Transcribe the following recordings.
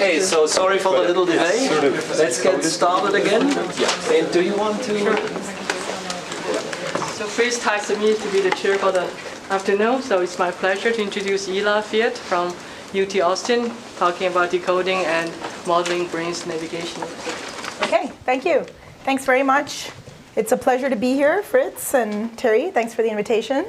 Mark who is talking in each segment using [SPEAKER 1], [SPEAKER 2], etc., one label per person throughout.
[SPEAKER 1] Okay, so sorry for the little delay. Let's get started again. And do you want to?
[SPEAKER 2] Sure. So first task to me to be the chair for the afternoon. So it's my pleasure to introduce Fiete from UT Austin, talking about decoding and modeling brain's navigation.
[SPEAKER 3] Okay, thank you. Thanks very much. It's a pleasure to be here, Fritz and Terry. Thanks for the invitation.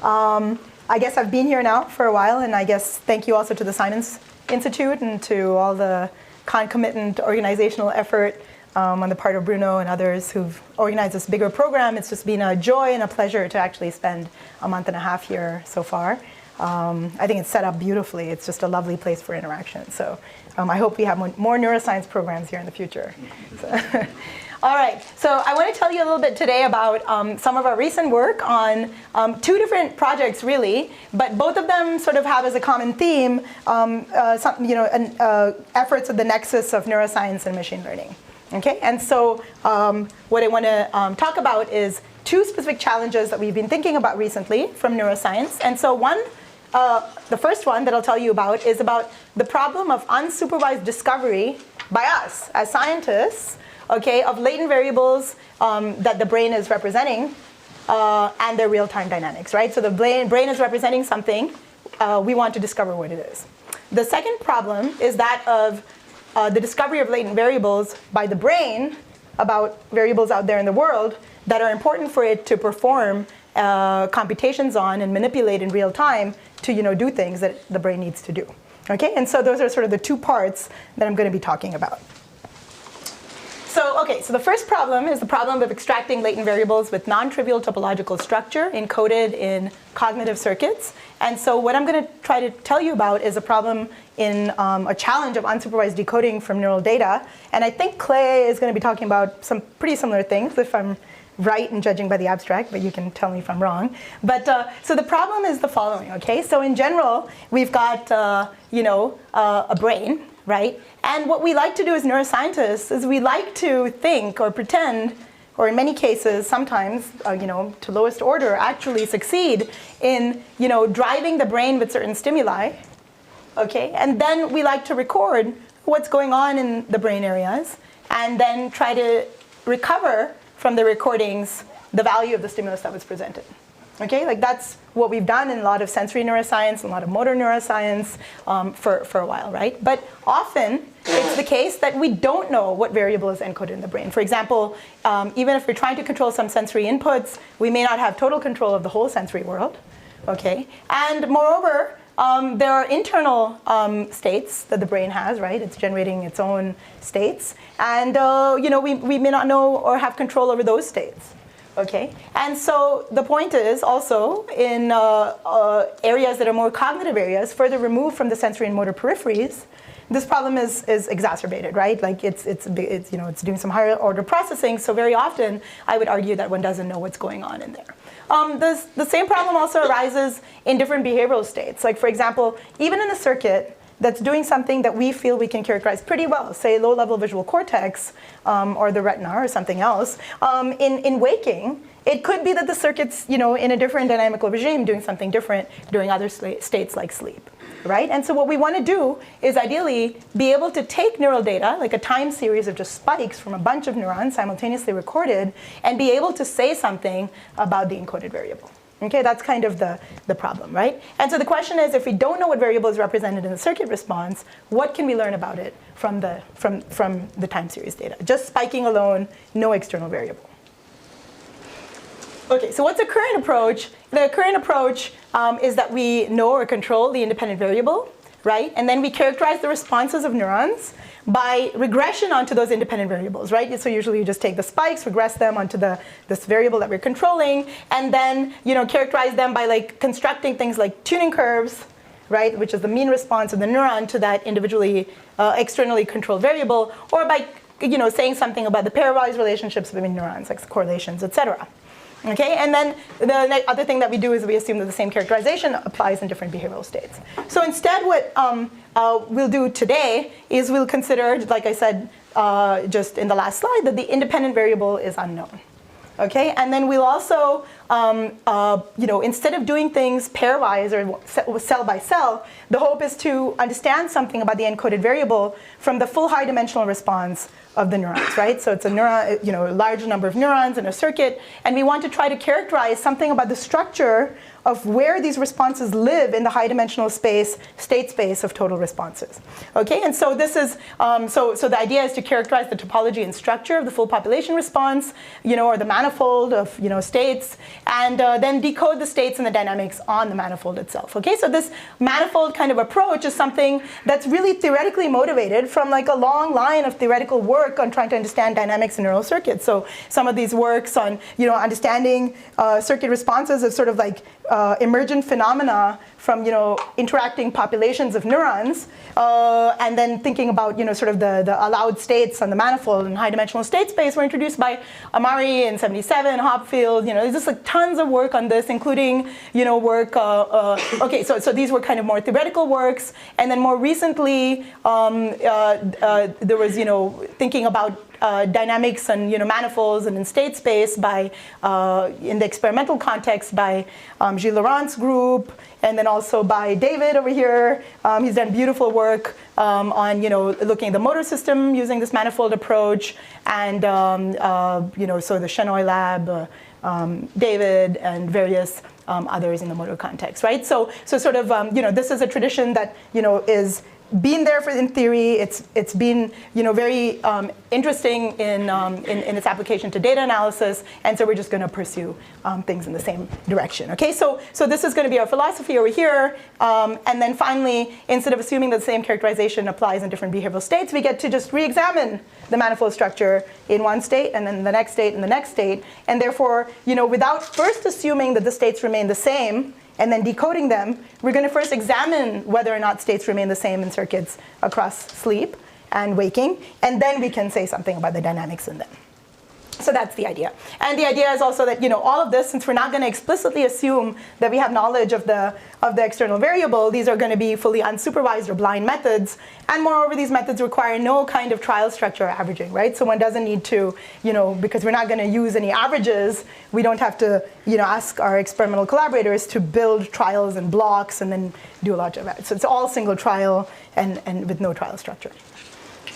[SPEAKER 3] I guess I've been here now for a while, and I guess thank you also to the Simons Institute and to all the concomitant organizational effort on the part of Bruno and others who've organized this bigger program. It's just been a joy and a pleasure to actually spend a month and a half here so far. I think it's set up beautifully. It's just a lovely place for interaction. So I hope we have more neuroscience programs here in the future. So all right, so I want to tell you a little bit today about some of our recent work on two different projects, really, but both of them sort of have as a common theme efforts at the nexus of neuroscience and machine learning. Okay, and so what I want to talk about is two specific challenges that we've been thinking about recently from neuroscience. And so the first one that I'll tell you about is about the problem of unsupervised discovery by us as scientists, okay, of latent variables that the brain is representing and their real-time dynamics, right? So the brain is representing something. We want to discover what it is. The second problem is that of the discovery of latent variables by the brain about variables out there in the world that are important for it to perform computations on and manipulate in real time to do things that the brain needs to do. Okay, and so those are sort of the two parts that I'm going to be talking about. So the first problem is the problem of extracting latent variables with non-trivial topological structure encoded in cognitive circuits. And so what I'm going to try to tell you about is a problem in a challenge of unsupervised decoding from neural data. And I think Clay is going to be talking about some pretty similar things, if I'm right in judging by the abstract, but you can tell me if I'm wrong. But so the problem is the following, okay? So in general, we've got a brain, right? And what we like to do as neuroscientists is we like to think or pretend, or in many cases, sometimes, to lowest order, actually succeed in, driving the brain with certain stimuli, okay? And then we like to record what's going on in the brain areas, and then try to recover from the recordings the value of the stimulus that was presented. Okay, like that's what we've done in a lot of sensory neuroscience, and a lot of motor neuroscience for a while, right? But often it's the case that we don't know what variable is encoded in the brain. For example, even if we're trying to control some sensory inputs, we may not have total control of the whole sensory world. Okay, and moreover, there are internal states that the brain has, right? It's generating its own states, and we may not know or have control over those states. Okay, and so the point is also in areas that are more cognitive areas, further removed from the sensory and motor peripheries, this problem is exacerbated, right? Like it's doing some higher order processing. So very often, I would argue that one doesn't know what's going on in there. The same problem also arises in different behavioral states. Like for example, even in a circuit that's doing something that we feel we can characterize pretty well, say low-level visual cortex or the retina or something else, in waking, it could be that the circuit's in a different dynamical regime doing something different during other states like sleep, right? And so what we want to do is ideally be able to take neural data, like a time series of just spikes from a bunch of neurons simultaneously recorded, and be able to say something about the encoded variable. Okay, that's kind of the problem, right? And so the question is, if we don't know what variable is represented in the circuit response, what can we learn about it from the time series data? Just spiking alone, no external variable. Okay, so what's the current approach? The current approach is that we know or control the independent variable, right? And then we characterize the responses of neurons by regression onto those independent variables, right? So usually you just take the spikes, regress them onto this variable that we're controlling, and then characterize them by like constructing things like tuning curves, right? Which is the mean response of the neuron to that individually externally controlled variable, or by saying something about the pairwise relationships between neurons, like correlations, et cetera. Okay, and then the other thing that we do is we assume that the same characterization applies in different behavioral states. So instead what we'll do today is we'll consider, like I said just in the last slide, that the independent variable is unknown. Okay, and then we'll also instead of doing things pairwise or cell by cell, the hope is to understand something about the encoded variable from the full high-dimensional response of the neurons, right? So it's a neuron, a large number of neurons in a circuit, and we want to try to characterize something about the structure of where these responses live in the high-dimensional space, state space of total responses. Okay, and so this is, so the idea is to characterize the topology and structure of the full population response, or the manifold of, states, and then decode the states and the dynamics on the manifold itself. Okay, so this manifold kind of approach is something that's really theoretically motivated from like a long line of theoretical work on trying to understand dynamics in neural circuits. So some of these works on, understanding circuit responses as sort of like emergent phenomena from interacting populations of neurons, and then thinking about sort of the allowed states on the manifold and high-dimensional state space were introduced by Amari in '77, Hopfield. There's just like tons of work on this, including work. Okay, so these were kind of more theoretical works, and then more recently there was thinking about dynamics and manifolds and in state space by in the experimental context by Gilles Laurent's group, and then also by David over here. He's done beautiful work on looking at the motor system using this manifold approach, and so the Chenoy lab, David, and various others in the motor context, right? So sort of this is a tradition that is been there in theory. It's been very interesting in its application to data analysis, and so we're just going to pursue things in the same direction. Okay, so this is going to be our philosophy over here, and then finally, instead of assuming that the same characterization applies in different behavioral states, we get to just re-examine the manifold structure in one state, and then the next state, and the next state, and therefore, without first assuming that the states remain the same, and then decoding them, we're going to first examine whether or not states remain the same in circuits across sleep and waking, and then we can say something about the dynamics in them. So that's the idea. And the idea is also that all of this, since we're not going to explicitly assume that we have knowledge of the external variable, these are going to be fully unsupervised or blind methods. And moreover, these methods require no kind of trial structure or averaging, right? So one doesn't need to, because we're not going to use any averages, we don't have to, ask our experimental collaborators to build trials and blocks and then do a lot of that. So it's all single trial and with no trial structure.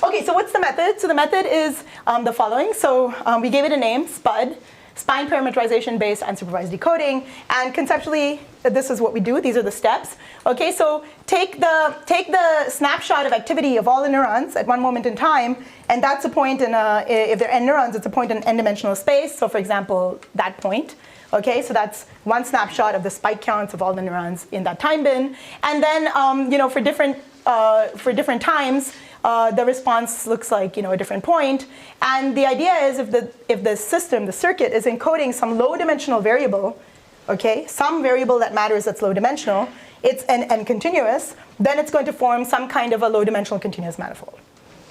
[SPEAKER 3] Okay, so what's the method? So the method is the following. So we gave it a name, SPUD, spine parametrization-based unsupervised decoding. And conceptually, this is what we do. These are the steps. Okay, so take the snapshot of activity of all the neurons at one moment in time, and that's a point in if they're n neurons, it's a point in an n-dimensional space. So for example, that point. Okay, so that's one snapshot of the spike counts of all the neurons in that time bin. And then for different times, the response looks like a different point, and the idea is if the system, the circuit, is encoding some low-dimensional variable, okay, some variable that matters that's low-dimensional, it's and continuous, then it's going to form some kind of a low-dimensional continuous manifold,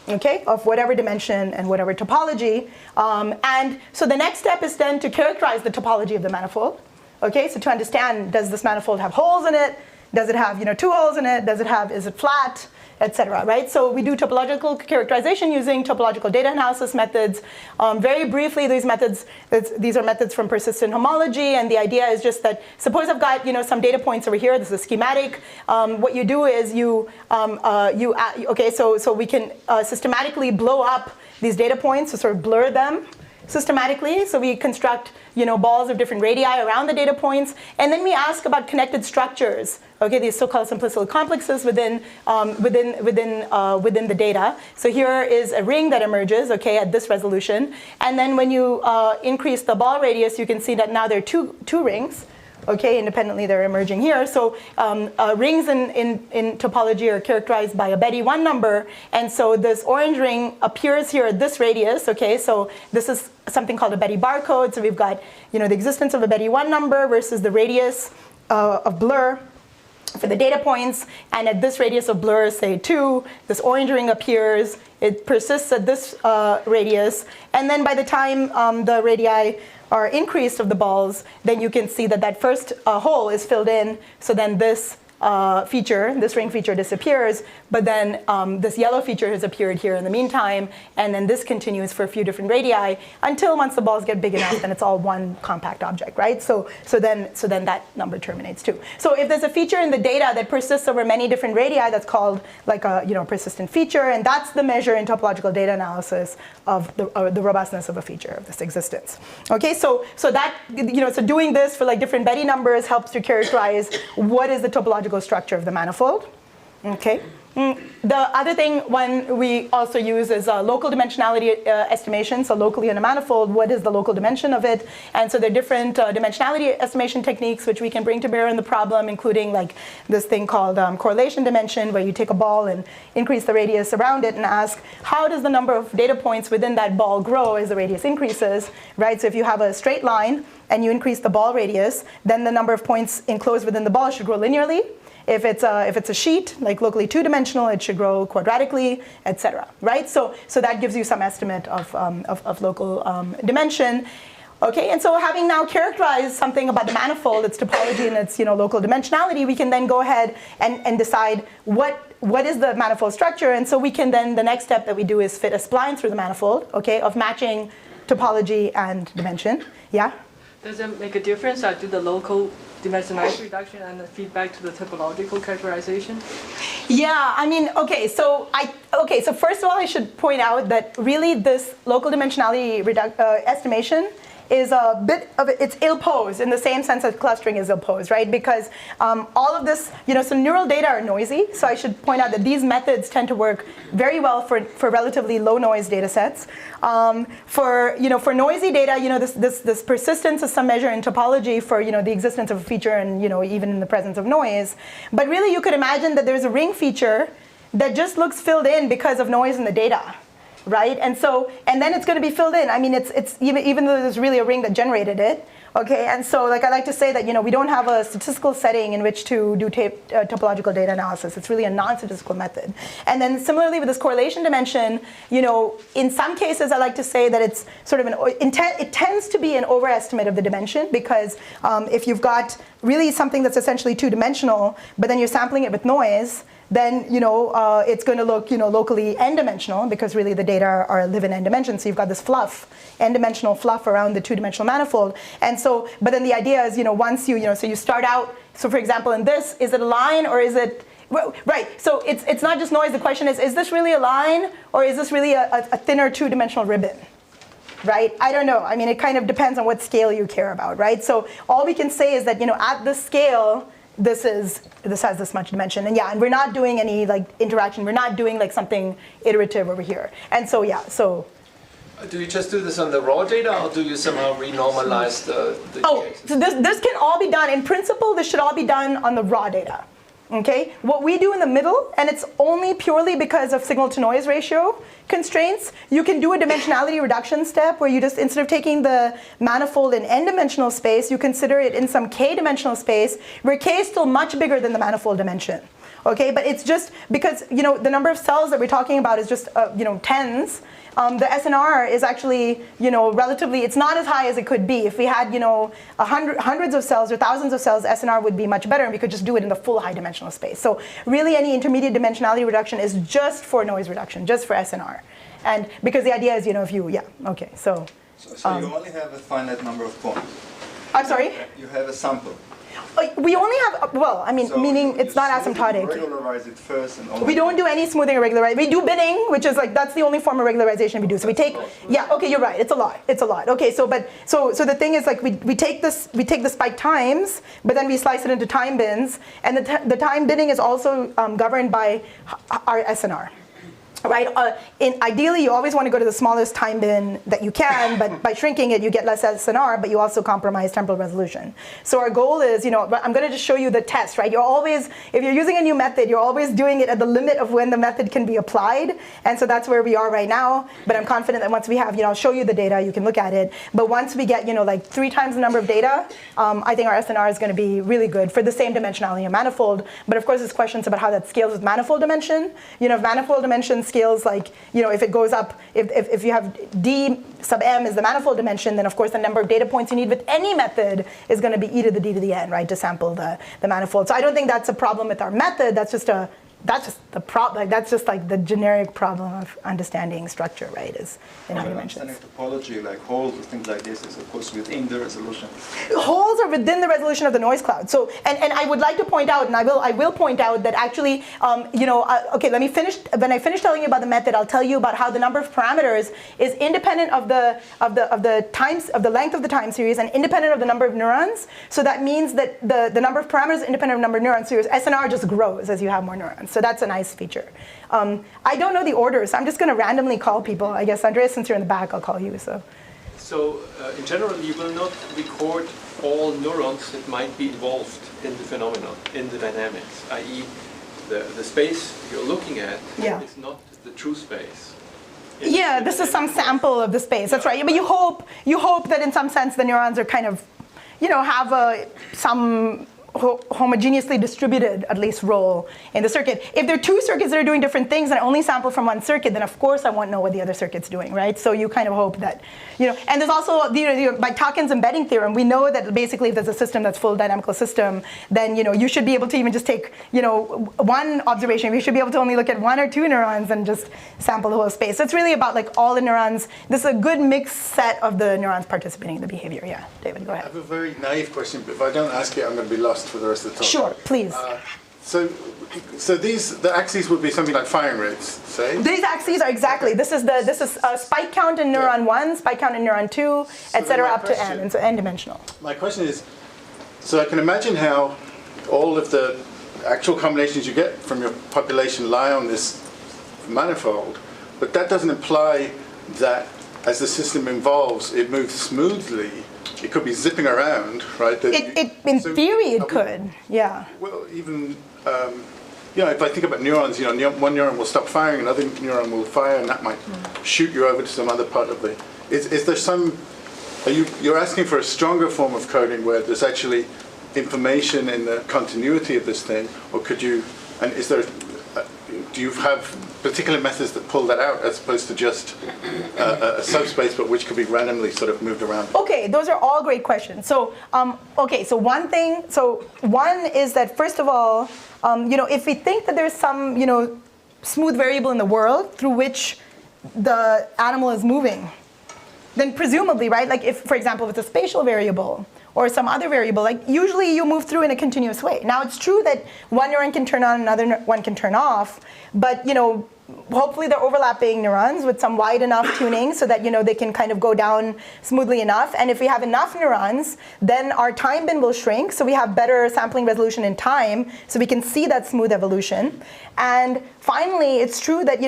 [SPEAKER 3] okay, of whatever dimension and whatever topology. And so the next step is then to characterize the topology of the manifold, okay, so to understand, does this manifold have holes in it? Does it have 2 holes in it? Is it flat? Etc. Right? So we do topological characterization using topological data analysis methods. Very briefly, these are methods from persistent homology, and the idea is just that suppose I've got some data points over here. This is a schematic. What you do is so we can systematically blow up these data points to sort of blur them systematically. So we construct balls of different radii around the data points, and then we ask about connected structures. Okay, these so-called simplicial complexes within the data. So here is a ring that emerges, okay, at this resolution, and then when you increase the ball radius, you can see that now there are two rings. Okay, independently they're emerging here. So rings in topology are characterized by a Betty 1 number, and so this orange ring appears here at this radius. Okay, so this is something called a Betty barcode. So we've got the existence of a Betty 1 number versus the radius of blur for the data points, and at this radius of blur, say 2, this orange ring appears. It persists at this radius, and then by the time the radii are increased of the balls, then you can see that first hole is filled in, so then this feature, this ring feature disappears, but then this yellow feature has appeared here in the meantime, and then this continues for a few different radii until once the balls get big enough, then it's all one compact object, right? So then that number terminates too. So if there's a feature in the data that persists over many different radii, that's called like a persistent feature, and that's the measure in topological data analysis of the robustness of a feature of this existence. Okay, so that so doing this for like different Betty numbers helps to characterize what is the topological structure of the manifold. Okay. The other one we also use is local dimensionality estimation. So locally in a manifold, what is the local dimension of it? And so there are different dimensionality estimation techniques which we can bring to bear in the problem, including like this thing called correlation dimension, where you take a ball and increase the radius around it and ask, how does the number of data points within that ball grow as the radius increases, right? So if you have a straight line and you increase the ball radius, then the number of points enclosed within the ball should grow linearly. If it's a sheet, like locally two-dimensional, it should grow quadratically, etc. Right? So that gives you some estimate of local dimension. Okay, and so having now characterized something about the manifold, its topology and its local dimensionality, we can then go ahead and decide what is the manifold structure. And so we can then, the next step that we do is fit a spline through the manifold, okay, of matching topology and dimension. Yeah?
[SPEAKER 2] Does it make a difference to the local dimensionality reduction and the feedback to the topological characterization?
[SPEAKER 3] Yeah, I mean, okay, so first of all, I should point out that really this local dimensionality estimation is a bit of it's ill-posed in the same sense that clustering is ill-posed, right? Because all of this, so neural data are noisy. So I should point out that these methods tend to work very well for relatively low noise data sets. For noisy data, this persistence is some measure in topology for the existence of a feature and even in the presence of noise. But really, you could imagine that there's a ring feature that just looks filled in because of noise in the data. Right, and then it's going to be filled in. I mean, it's even though there's really a ring that generated it. Okay, and so like I like to say that we don't have a statistical setting in which to do topological data analysis. It's really a non-statistical method. And then similarly with this correlation dimension, in some cases I like to say that it's sort of it tends to be an overestimate of the dimension, because if you've got really something that's essentially two-dimensional, but then you're sampling it with noise, then it's going to look locally n-dimensional, because really the data live in n dimensions. So you've got this n-dimensional fluff around the two-dimensional manifold. And so, but then the idea is once so you start out. So for example, in this, is it a line or is it right? So it's not just noise. The question is this really a line or is this really a thinner two-dimensional ribbon? Right? I don't know. I mean, it kind of depends on what scale you care about, right? So all we can say is that at this scale, this has this much dimension, and we're not doing any like interaction. We're not doing like something iterative over here. And so so.
[SPEAKER 1] Do you just do this on the raw data, or do you somehow renormalize the cases?
[SPEAKER 3] So this can all be done. In principle, this should all be done on the raw data. Okay? What we do in the middle, and it's only purely because of signal-to-noise ratio constraints, you can do a dimensionality reduction step where you just, instead of taking the manifold in n-dimensional space, you consider it in some k-dimensional space, where k is still much bigger than the manifold dimension. Okay? But it's just because, the number of cells that we're talking about is just, tens. The SNR is actually, relatively, it's not as high as it could be. If we had, hundreds of cells or thousands of cells, SNR would be much better, and we could just do it in the full high dimensional space. So really any intermediate dimensionality reduction is just for noise reduction, just for SNR. And because the idea is, if you, okay, so.
[SPEAKER 4] So you only have a finite number of points.
[SPEAKER 3] I'm sorry?
[SPEAKER 4] You have a sample.
[SPEAKER 3] We only have, meaning it's not asymptotic.
[SPEAKER 4] Regularize it first and only.
[SPEAKER 3] We don't do any smoothing or regularization. We do binning, which is like, that's the only form of regularization we do. So we take, okay, you're right, it's a lot. Okay, so the thing is like, we take the spike times, but then we slice it into time bins, and the time binning is also governed by our SNR. Right? Ideally, you always want to go to the smallest time bin that you can, but by shrinking it, you get less SNR, but you also compromise temporal resolution. So our goal is, I'm going to just show you the test, right? You're always, if you're using a new method, you're always doing it at the limit of when the method can be applied, and so that's where we are right now. But I'm confident that once we have, I'll show you the data, you can look at it. But once we get, like 3 times the number of data, I think our SNR is going to be really good for the same dimensionality of manifold. But of course, there's questions about how that scales with manifold dimension. If manifold dimension scales, like, if it goes up, if you have D sub m is the manifold dimension, then of course the number of data points you need with any method is going to be e to the d to the n, right, to sample the manifold. So I don't think that's a problem with our method. That's just like the generic problem of understanding structure, right? Is in how dimensions.
[SPEAKER 4] Understanding topology, like holes or things like this, is of course within the resolution.
[SPEAKER 3] Holes are within the resolution of the noise cloud. So, and I would like to point out, and I will point out that actually, okay, let me finish. When I finish telling you about the method, I'll tell you about how the number of parameters is independent of the length of the time series and independent of the number of neurons. So that means that the number of parameters is independent of the number of neurons. So your SNR just grows as you have more neurons. So that's a nice feature. I don't know the order, so I'm just going to randomly call people. I guess, Andreas, since you're in the back, I'll call you.
[SPEAKER 5] So in general, you will not record all neurons that might be involved in the phenomenon, in the dynamics, i.e. the space you're looking at is not the true space.
[SPEAKER 3] Yeah, this is some sample of the space. That's right. But you hope that in some sense the neurons are kind of, have some homogeneously distributed, at least, role in the circuit. If there are two circuits that are doing different things and I only sample from one circuit, then of course I won't know what the other circuit's doing, right? So you kind of hope that, and there's also, by Tocken's embedding theorem, we know that basically if there's a system that's full dynamical system, then, you should be able to even just take, one observation. You should be able to only look at one or two neurons and just sample the whole space. So it's really about like all the neurons. This is a good mixed set of the neurons participating in the behavior. Yeah, David, go ahead.
[SPEAKER 6] I have a very naive question, but if I don't ask it, I'm going to be lost for the rest of the talk.
[SPEAKER 3] Sure, please.
[SPEAKER 6] So the axes would be something like firing rates, say?
[SPEAKER 3] These axes are exactly, this is spike count in neuron 1, spike count in neuron 2, etc. up to n, and so n-dimensional.
[SPEAKER 6] My question is, so I can imagine how all of the actual combinations you get from your population lie on this manifold, but that doesn't imply that as the system evolves, it moves smoothly. It could be zipping around, right?
[SPEAKER 3] In theory, it could, yeah.
[SPEAKER 6] Well, even, if I think about neurons, one neuron will stop firing, another neuron will fire, and that might shoot you over to some other part of the... Is there some... You're asking for a stronger form of coding where there's actually information in the continuity of this thing, or could you... And is there... Do you have particular methods that pull that out as opposed to just a subspace, but which could be randomly sort of moved around?
[SPEAKER 3] Okay, those are all great questions. So, one is that first of all, if we think that there's some, smooth variable in the world through which the animal is moving, then presumably, right, like if, for example, if it's a spatial variable, or some other variable, like usually you move through in a continuous way. Now it's true that one neuron can turn on, another one can turn off, but hopefully they're overlapping neurons with some wide enough tuning so that they can kind of go down smoothly enough. And if we have enough neurons, then our time bin will shrink, so we have better sampling resolution in time, so we can see that smooth evolution. And finally, it's true that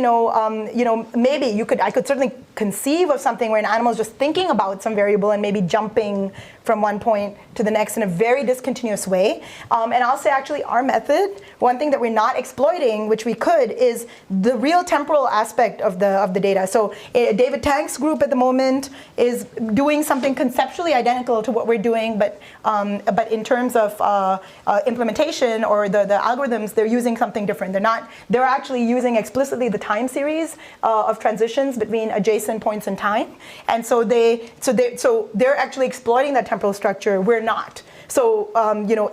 [SPEAKER 3] maybe I could certainly conceive of something where an animal is just thinking about some variable and maybe jumping from one point to the next in a very discontinuous way. And I'll say actually our method, one thing that we're not exploiting, which we could, is the real temporal aspect of the data. So David Tank's group at the moment is doing something conceptually identical to what we're doing, but in terms of implementation or the algorithms, they're using something different. They're actually using explicitly the time series of transitions between adjacent points in time. And so they're actually exploiting that temporal structure. We're not. So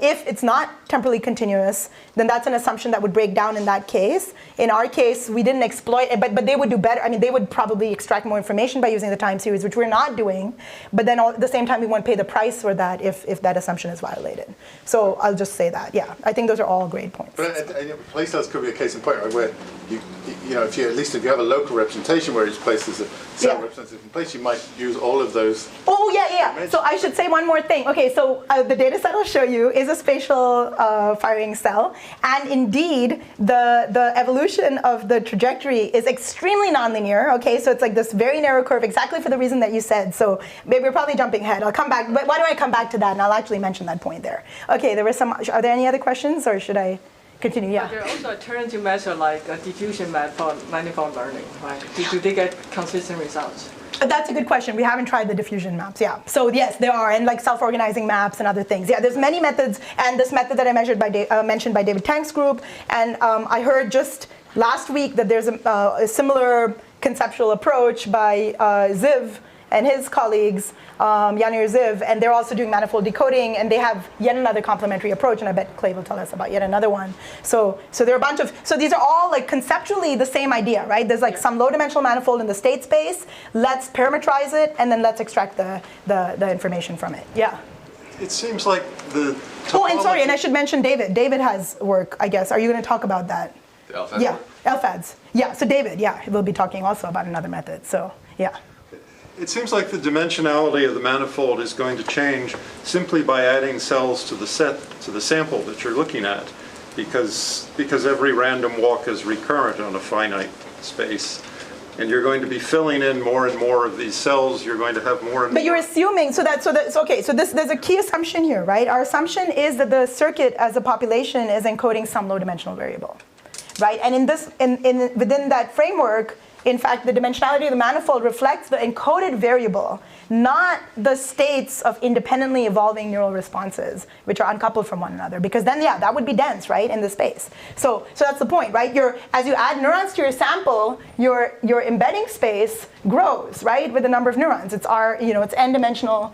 [SPEAKER 3] if it's not temporally continuous, then that's an assumption that would break down in that case. In our case, we didn't exploit it, but they would do better. I mean, they would probably extract more information by using the time series, which we're not doing. But then at the same time, we won't pay the price for that if that assumption is violated. So I'll just say that. Yeah, I think those are all great points.
[SPEAKER 6] But placelist could be a case in point, right, where if you have a local representation where each place is a cell representative in place, you might use all of those.
[SPEAKER 3] Oh yeah. So I should say one more thing. Okay, so the data set I'll show you is a spatial firing cell, and indeed the evolution of the trajectory is extremely nonlinear. Okay, so it's like this very narrow curve, exactly for the reason that you said. So maybe we're probably jumping ahead. I'll come back, but why don't I come back to that, and I'll actually mention that point there. Okay, there were some. Are there any other questions, or should I continue? Yeah.
[SPEAKER 2] There are also alternative measures like a diffusion method for manifold learning, right? Do they get consistent results?
[SPEAKER 3] That's a good question. We haven't tried the diffusion maps, yeah. So yes, there are, and like self-organizing maps and other things. Yeah, there's many methods, and this method that I mentioned by David Tank's group, and I heard just last week that there's a similar conceptual approach by Ziv and his colleagues, Yanir Ziv, and they're also doing manifold decoding, and they have yet another complementary approach, and I bet Clay will tell us about yet another one. So there are a bunch of, so these are all like conceptually the same idea, right? There's like some low-dimensional manifold in the state space, let's parametrize it, and then let's extract the information from it, yeah.
[SPEAKER 7] It seems like the
[SPEAKER 3] Oh, and sorry, and I should mention David. David has work, I guess. Are you going to talk about that?
[SPEAKER 5] The LFADs
[SPEAKER 3] Yeah,
[SPEAKER 5] work?
[SPEAKER 3] LFADs. Yeah, so David, yeah, will be talking also about another method, so yeah.
[SPEAKER 7] It seems like the dimensionality of the manifold is going to change simply by adding cells to the sample that you're looking at, because every random walk is recurrent on a finite space. And you're going to be filling in more and more of these cells. You're going to have more and more.
[SPEAKER 3] But you're assuming, okay, so there's a key assumption here, right? Our assumption is that the circuit as a population is encoding some low-dimensional variable, right? And within that framework, in fact, the dimensionality of the manifold reflects the encoded variable, not the states of independently evolving neural responses, which are uncoupled from one another. Because then, yeah, that would be dense, right, in the space. So that's the point, right? As you add neurons to your sample, your embedding space grows, right, with the number of neurons. It's it's n-dimensional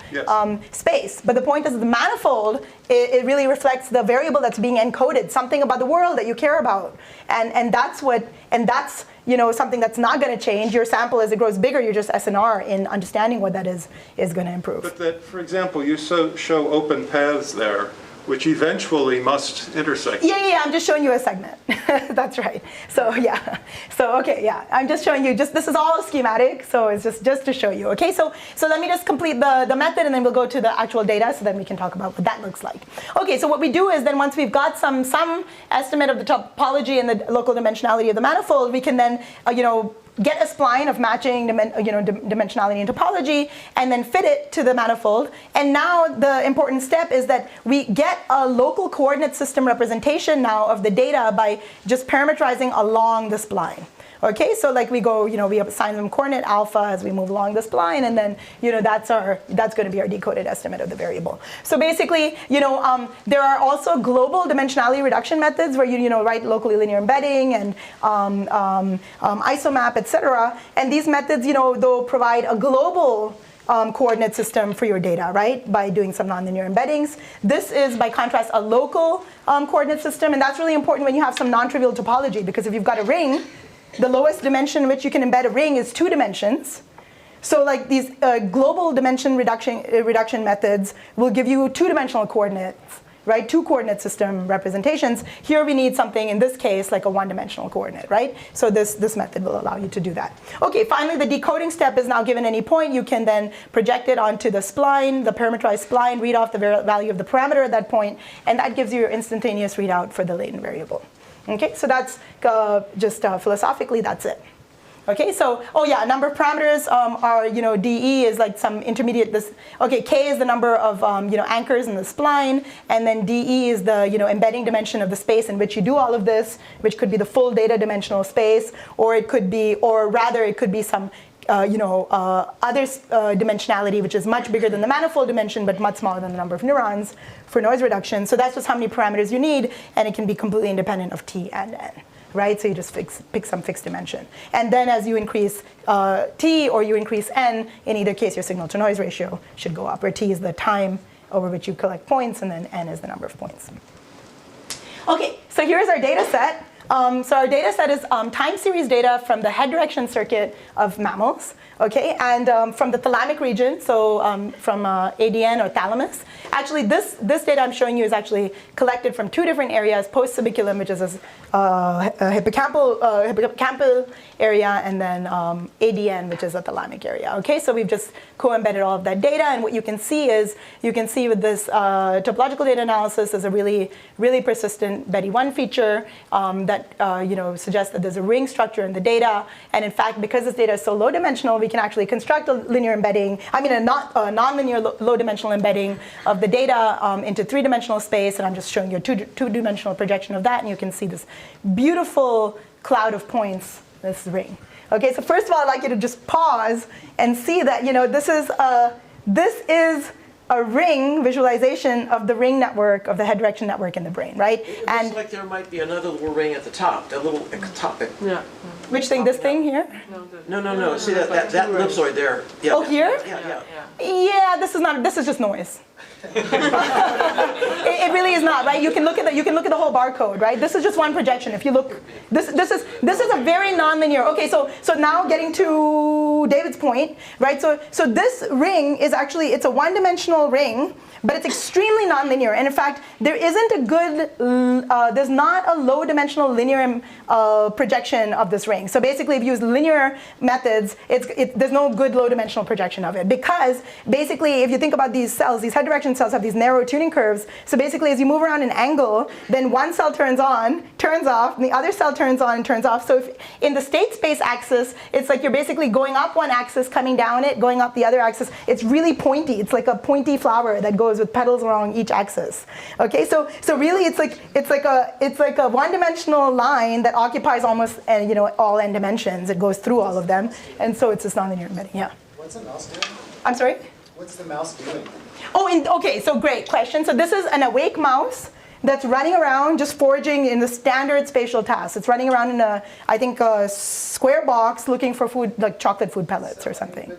[SPEAKER 3] space. But the point is that the manifold, it really reflects the variable that's being encoded, something about the world that you care about, and that's something that's not going to change. Your sample, as it grows bigger, you're just SNR in understanding what that is going to improve.
[SPEAKER 7] But that, for example, you show open paths there, which eventually must intersect.
[SPEAKER 3] Yeah, I'm just showing you a segment. That's right. So yeah. So okay, yeah. I'm just showing you, this is all schematic, so it's just to show you. Okay, so let me just complete the method, and then we'll go to the actual data, so then we can talk about what that looks like. Okay, so what we do is then once we've got some estimate of the topology and the local dimensionality of the manifold, we can then get a spline of matching dimensionality and topology, and then fit it to the manifold. And now the important step is that we get a local coordinate system representation now of the data by just parametrizing along the spline. Okay, so like we go, we assign them coordinate alpha as we move along the spline, and then that's going to be our decoded estimate of the variable. So basically, there are also global dimensionality reduction methods where you write locally linear embedding and isomap, etc. And these methods, they'll provide a global coordinate system for your data, right, by doing some nonlinear embeddings. This is, by contrast, a local coordinate system, and that's really important when you have some non-trivial topology, because if you've got a ring, the lowest dimension in which you can embed a ring is 2 dimensions. So like these global dimension reduction methods will give you 2-dimensional coordinates, right? 2 coordinate system representations. Here we need something, in this case, like a 1-dimensional coordinate, right? So this method will allow you to do that. Okay, finally, the decoding step is now given any point. You can then project it onto the spline, the parametrized spline, read off the value of the parameter at that point, and that gives you your instantaneous readout for the latent variable. Okay, so that's just philosophically, that's it. Okay, so, number of parameters are, DE is like some intermediate, K is the number of, anchors in the spline, and then DE is the, embedding dimension of the space in which you do all of this, which could be the full data dimensional space, or it could be some other dimensionality, which is much bigger than the manifold dimension, but much smaller than the number of neurons for noise reduction. So that's just how many parameters you need, and it can be completely independent of T and N, right? So you just pick some fixed dimension. And then as you increase T or you increase N, in either case, your signal-to-noise ratio should go up, where T is the time over which you collect points, and then N is the number of points. Okay, so here's our data set. So our data set is time series data from the head direction circuit of mammals, okay, and from the thalamic region, so from ADN or thalamus. Actually, this data I'm showing you is actually collected from 2 different areas: post-subiculum, which is a hippocampal area, and then ADN, which is a thalamic area. Okay, so we've just co-embedded all of that data, and what you can see with this topological data analysis is a really, really persistent Betty-1 feature that suggests that there's a ring structure in the data, and in fact, because this data is so low-dimensional, we can actually construct a linear embedding, a non-linear low-dimensional embedding of the data into 3-dimensional space, and I'm just showing you a 2-dimensional projection of that, and you can see this beautiful cloud of points, this ring. Okay, so first of all, I'd like you to just pause and see that this is a ring visualization of the ring network, of the head direction network in the brain, right?
[SPEAKER 8] It looks like there might be another little ring at the top, that little ectopic.
[SPEAKER 2] Yeah.
[SPEAKER 3] Which thing, this thing here?
[SPEAKER 8] No. See that ellipsoid there? Yeah.
[SPEAKER 3] Oh, here?
[SPEAKER 8] Yeah.
[SPEAKER 3] Yeah, this is just noise. It really is not, right? You can look at the whole barcode, right? This is just one projection. If you look, this is a very nonlinear. Okay, so now getting to David's point, right? So this ring is actually, it's a one-dimensional ring, but it's extremely nonlinear. And in fact, there isn't a good, there's not a low-dimensional linear projection of this ring. So basically, if you use linear methods, there's no good low-dimensional projection of it, because basically, if you think about these cells, these head direction cells have these narrow tuning curves. So basically, as you move around an angle, then one cell turns on, turns off, and the other cell turns on and turns off. So if in the state space axis, it's like you're basically going up one axis, coming down it, going up the other axis. It's really pointy. It's like a pointy flower that goes with petals along each axis. Okay, so really, it's like a one-dimensional line that occupies almost all n dimensions. It goes through all of them, and so it's this nonlinear embedding. Yeah.
[SPEAKER 9] What's the mouse doing?
[SPEAKER 3] I'm sorry.
[SPEAKER 9] What's the mouse doing?
[SPEAKER 3] Oh, okay, so great question. So this is an awake mouse that's running around just foraging in the standard spatial tasks. It's running around in a square box looking for food, like chocolate food pellets or something.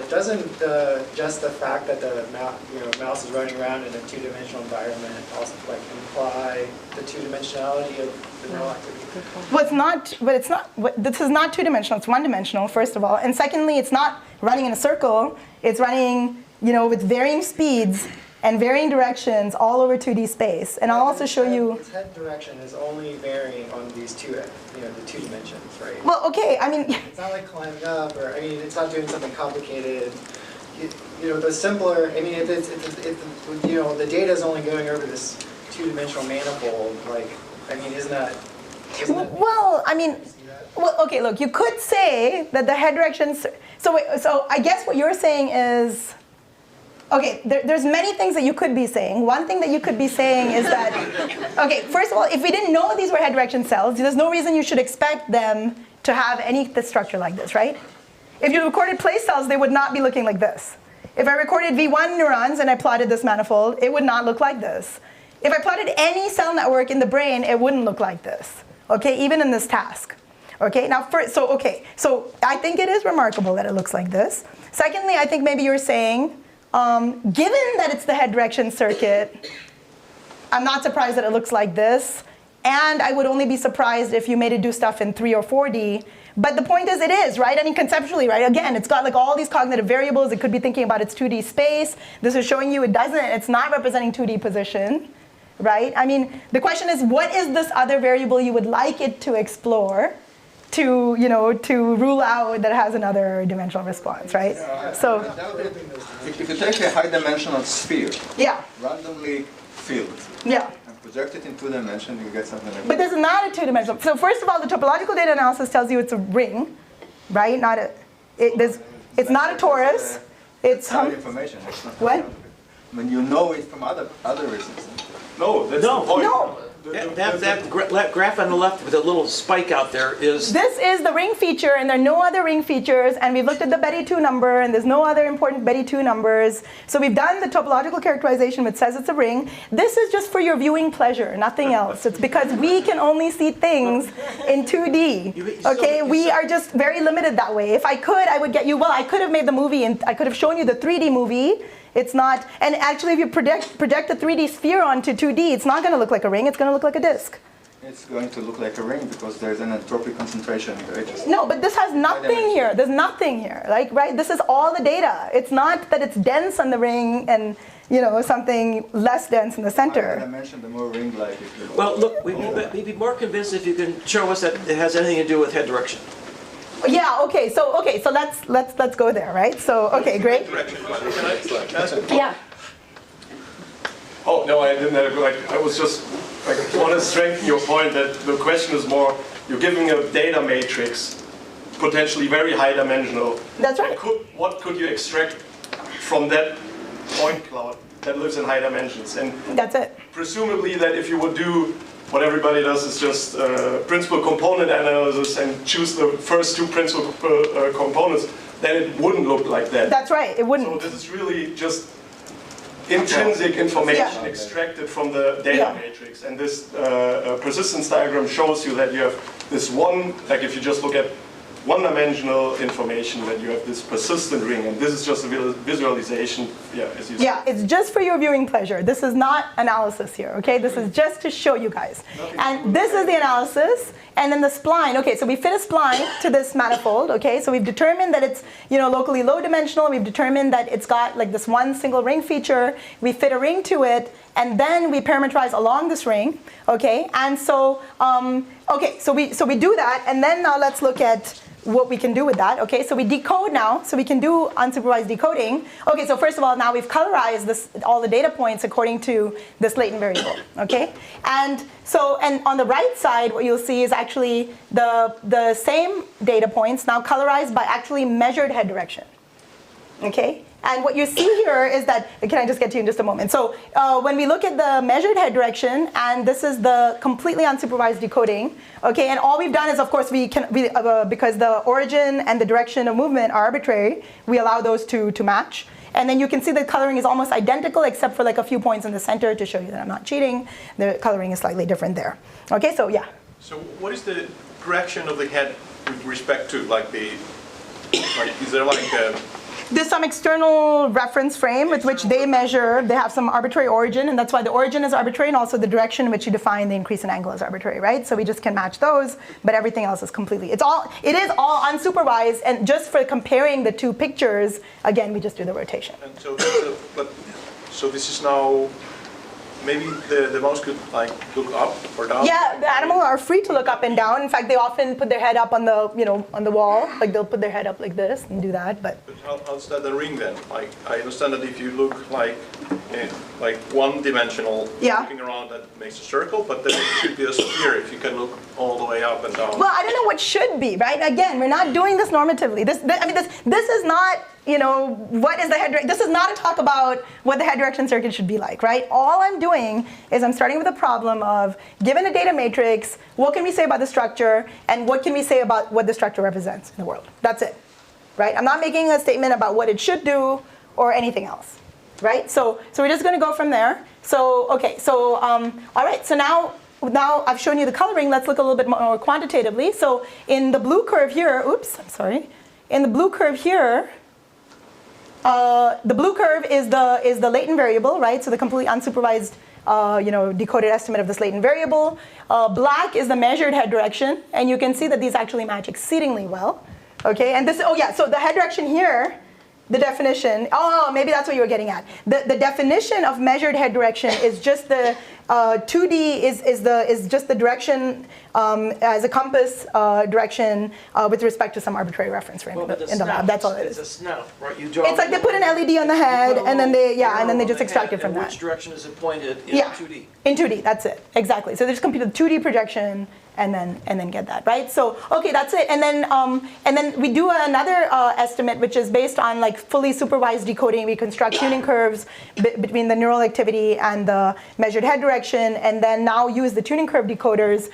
[SPEAKER 9] Doesn't just the fact that the mouse is running around in a two-dimensional environment also imply the two-dimensionality of the neural activity?
[SPEAKER 3] Well, it's not. This is not two-dimensional. It's one-dimensional, first of all, and secondly, it's not running in a circle. It's running, with varying speeds and varying directions all over 2D space. And I'll also show you.
[SPEAKER 9] Its head direction is only varying on these the two dimensions, right?
[SPEAKER 3] Well, okay. I mean,
[SPEAKER 9] it's not like climbing up, or it's not doing something complicated. The simpler. I mean, if the data is only going over this two-dimensional manifold, isn't that?
[SPEAKER 3] Well, okay. Look, you could say that the head directions. So I guess what you're saying is. Okay, there's many things that you could be saying. One thing that you could be saying is that, okay, first of all, if we didn't know these were head direction cells, there's no reason you should expect them to have any structure like this, right? If you recorded place cells, they would not be looking like this. If I recorded V1 neurons and I plotted this manifold, it would not look like this. If I plotted any cell network in the brain, it wouldn't look like this, okay, even in this task. Okay, now so I think it is remarkable that it looks like this. Secondly, I think maybe you're saying, given that it's the head direction circuit, I'm not surprised that it looks like this, and I would only be surprised if you made it do stuff in 3 or 4D. But the point is, it is, right? I mean, conceptually, right? Again, it's got all these cognitive variables. It could be thinking about its 2D space. This is showing you it's not representing 2D position, right? I mean, the question is, what is this other variable you would like it to explore to rule out that it has another dimensional response, right? So
[SPEAKER 4] if you take a high-dimensional sphere, randomly filled, and project it in 2 dimensions, you get something like that.
[SPEAKER 3] But this is not a 2-dimensional. So first of all, the topological data analysis tells you it's a ring, right? It's not a torus. It's
[SPEAKER 4] some information. It's not
[SPEAKER 3] what?
[SPEAKER 4] You know it from other reasons.
[SPEAKER 5] No, that's the point.
[SPEAKER 3] No.
[SPEAKER 8] That graph on the left with a little spike out there is...
[SPEAKER 3] This is the ring feature, and there are no other ring features, and we've looked at the Betty 2 number, and there's no other important Betty 2 numbers. So we've done the topological characterization, which says it's a ring. This is just for your viewing pleasure, nothing else. It's because we can only see things in 2D. Okay, we are just very limited that way. If I could, I would get you, I could have made the movie, and I could have shown you the 3D movie. It's not, and actually if you project a 3D sphere onto 2D, it's not going to look like a ring, it's going to look like a disk.
[SPEAKER 4] It's going to look like a ring because there's an entropic concentration in the edges.
[SPEAKER 3] No, but this has nothing here. There's nothing here, right? This is all the data. It's not that it's dense on the ring and something less dense in the center.
[SPEAKER 4] The higher dimension, the more ring-like it will.
[SPEAKER 8] Well, look, we'd be more convinced if you can show us that it has anything to do with head direction.
[SPEAKER 3] Yeah. Okay. So let's go there, right? So great. Yeah.
[SPEAKER 5] Oh no, I didn't have I was just want to strengthen your point that the question is more you're giving a data matrix, potentially very high dimensional.
[SPEAKER 3] That's right.
[SPEAKER 5] What could you extract from that point cloud that lives in high dimensions? And
[SPEAKER 3] that's it.
[SPEAKER 5] Presumably that if you would do what everybody does is just principal component analysis and choose the first 2 principal components,
[SPEAKER 10] then it wouldn't look like that.
[SPEAKER 3] That's right, it wouldn't.
[SPEAKER 10] So this is really just intrinsic information extracted from the data matrix. And this persistence diagram shows you that you have this one, like if you just look at one-dimensional information, that you have this persistent ring, and this is just a visualization, as you said.
[SPEAKER 3] Yeah, it's just for your viewing pleasure. This is not analysis here, okay? This is just to show you guys. And this is the analysis, and then the spline. Okay, so we fit a spline to this manifold, okay? So we've determined that it's, locally low dimensional. We've determined that it's got like this one single ring feature. We fit a ring to it, and then we parameterize along this ring, okay? And so, so we do that, and then now let's look at what we can do with that. Okay, so we decode now, so we can do unsupervised decoding. Okay, so first of all, now we've colorized all the data points according to this latent variable. Okay, and on the right side, what you'll see is actually the same data points now colorized by actually measured head direction. Okay. And what you see here is that, can I just get to you in just a moment? So when we look at the measured head direction, and this is the completely unsupervised decoding, okay, and all we've done is, of course, because the origin and the direction of movement are arbitrary, we allow those to match. And then you can see the coloring is almost identical, except for like a few points in the center to show you that I'm not cheating. The coloring is slightly different there. Okay, so yeah.
[SPEAKER 11] So what is the direction of the head with respect to, like is there like a...
[SPEAKER 3] There's some external reference frame with which they measure. They have some arbitrary origin, and that's why the origin is arbitrary, and also the direction in which you define the increase in angle is arbitrary, right? So we just can match those, but everything else is completely. It is all unsupervised, and just for comparing the two pictures, again, we just do the rotation.
[SPEAKER 11] And so, so this is now. Maybe the mouse could like look up or down?
[SPEAKER 3] Yeah, the animals are free to look up and down. In fact, they often put their head up on the, on the wall. Like they'll put their head up like this and do that. But
[SPEAKER 11] how's that the ring then? Like I understand that if you look like one-dimensional, looking around, that makes a circle, but then it should be a sphere if you can look all the way up and down.
[SPEAKER 3] Well, I don't know what should be, right? Again, we're not doing this normatively. This is not. What is the head direction? This is not a talk about what the head direction circuit should be like, right? All I'm doing is I'm starting with a problem of, given a data matrix, what can we say about the structure, and what can we say about what the structure represents in the world? That's it, right? I'm not making a statement about what it should do or anything else, right? So we're just going to go from there. So, okay, so, all right, so now I've shown you the coloring. Let's look a little bit more quantitatively. So in the blue curve here, in the blue curve here, the blue curve is the latent variable, right? So the completely unsupervised, decoded estimate of this latent variable. Black is the measured head direction, and you can see that these actually match exceedingly well. Okay, and this, so the head direction here, the definition. Maybe that's what you were getting at. The definition of measured head direction is just the 2D is just the direction as a compass direction with respect to some arbitrary reference frame in the lab. That's all it is.
[SPEAKER 8] It's a snout, right?
[SPEAKER 3] It's like they put an LED on the head, and then they just extract it from that.
[SPEAKER 8] Which direction is it pointed in 2D?
[SPEAKER 3] In 2D, that's it. Exactly. So they just compute the 2D projection and then get that, right? So okay, that's it. And then we do another estimate, which is based on like fully supervised decoding. We construct tuning curves between the neural activity and the measured head direction, and then now use the tuning curve decoders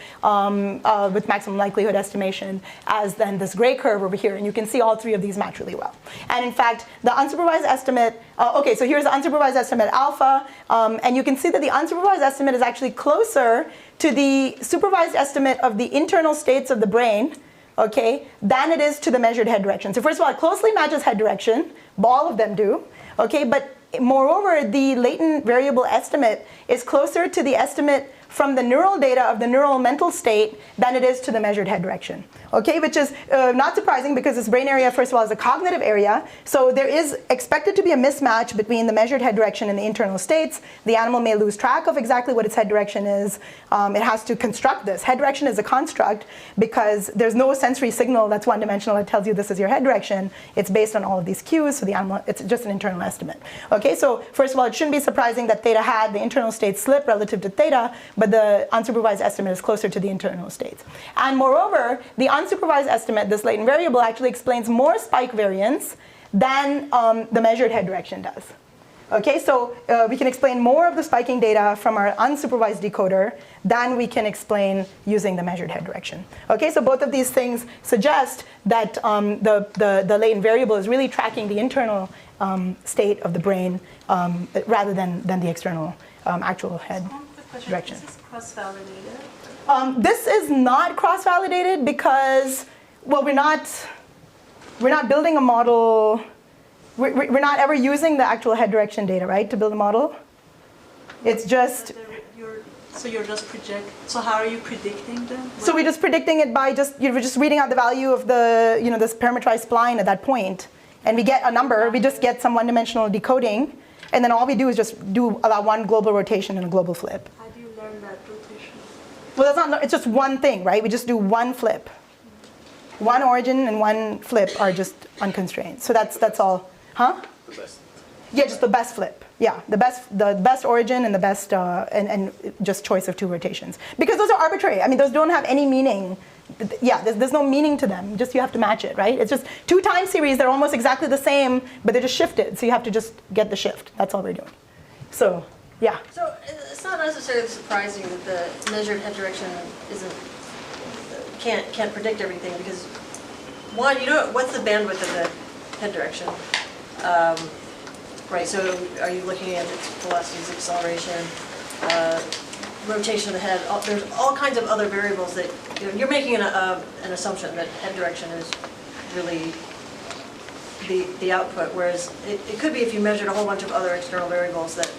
[SPEAKER 3] with maximum likelihood estimation as then this gray curve over here. And you can see all three of these match really well. And in fact, the unsupervised estimate, so here's the unsupervised estimate alpha, and you can see that the unsupervised estimate is actually closer to the supervised estimate of the internal states of the brain, okay, than it is to the measured head direction. So first of all, it closely matches head direction, all of them do, okay, but moreover, the latent variable estimate is closer to the estimate from the neural data of the neural mental state than it is to the measured head direction. Okay, which is not surprising because this brain area, first of all, is a cognitive area. So there is expected to be a mismatch between the measured head direction and the internal states. The animal may lose track of exactly what its head direction is. It has to construct this. Head direction is a construct because there's no sensory signal that's one-dimensional that tells you this is your head direction. It's based on all of these cues, so the animal, it's just an internal estimate. Okay, so first of all, it shouldn't be surprising that theta hat, the internal states slip relative to theta, but the unsupervised estimate is closer to the internal states. And moreover, the unsupervised estimate, this latent variable, actually explains more spike variance than the measured head direction does. Okay, so we can explain more of the spiking data from our unsupervised decoder than we can explain using the measured head direction. Okay, so both of these things suggest that the latent variable is really tracking the internal state of the brain rather than the external actual head direction.
[SPEAKER 12] Is this cross-validated?
[SPEAKER 3] This is not cross-validated because, well, we're not building a model. We're not ever using the actual head direction data, right, to build a model. It's just.
[SPEAKER 12] So you're just So how are you predicting them?
[SPEAKER 3] So we're just predicting it by we're just reading out the value of the this parametrized spline at that point, and we get a number. We just get some one-dimensional decoding, and then all we do is just allow one global rotation and a global flip.
[SPEAKER 12] How do you learn that rotation?
[SPEAKER 3] Well, that's not. It's just one thing, right? We just do one flip. One origin and one flip are just unconstrained. So that's all. Huh?
[SPEAKER 11] The best.
[SPEAKER 3] Yeah, just the best flip. Yeah, the best origin and the best and just choice of two rotations. Because those are arbitrary. I mean, those don't have any meaning. Yeah, there's no meaning to them. Just you have to match it, right? It's just two time series. They're almost exactly the same, but they're just shifted. So you have to just get the shift. That's all we're doing. So, yeah.
[SPEAKER 13] So it's not necessarily surprising that the measured head direction can't predict everything because one, you know, what's the bandwidth of the head direction? Right, so are you looking at its velocities, acceleration, rotation of the head? There's all kinds of other variables that you're making an assumption that head direction is really the output, whereas it could be if you measured a whole bunch of other external variables that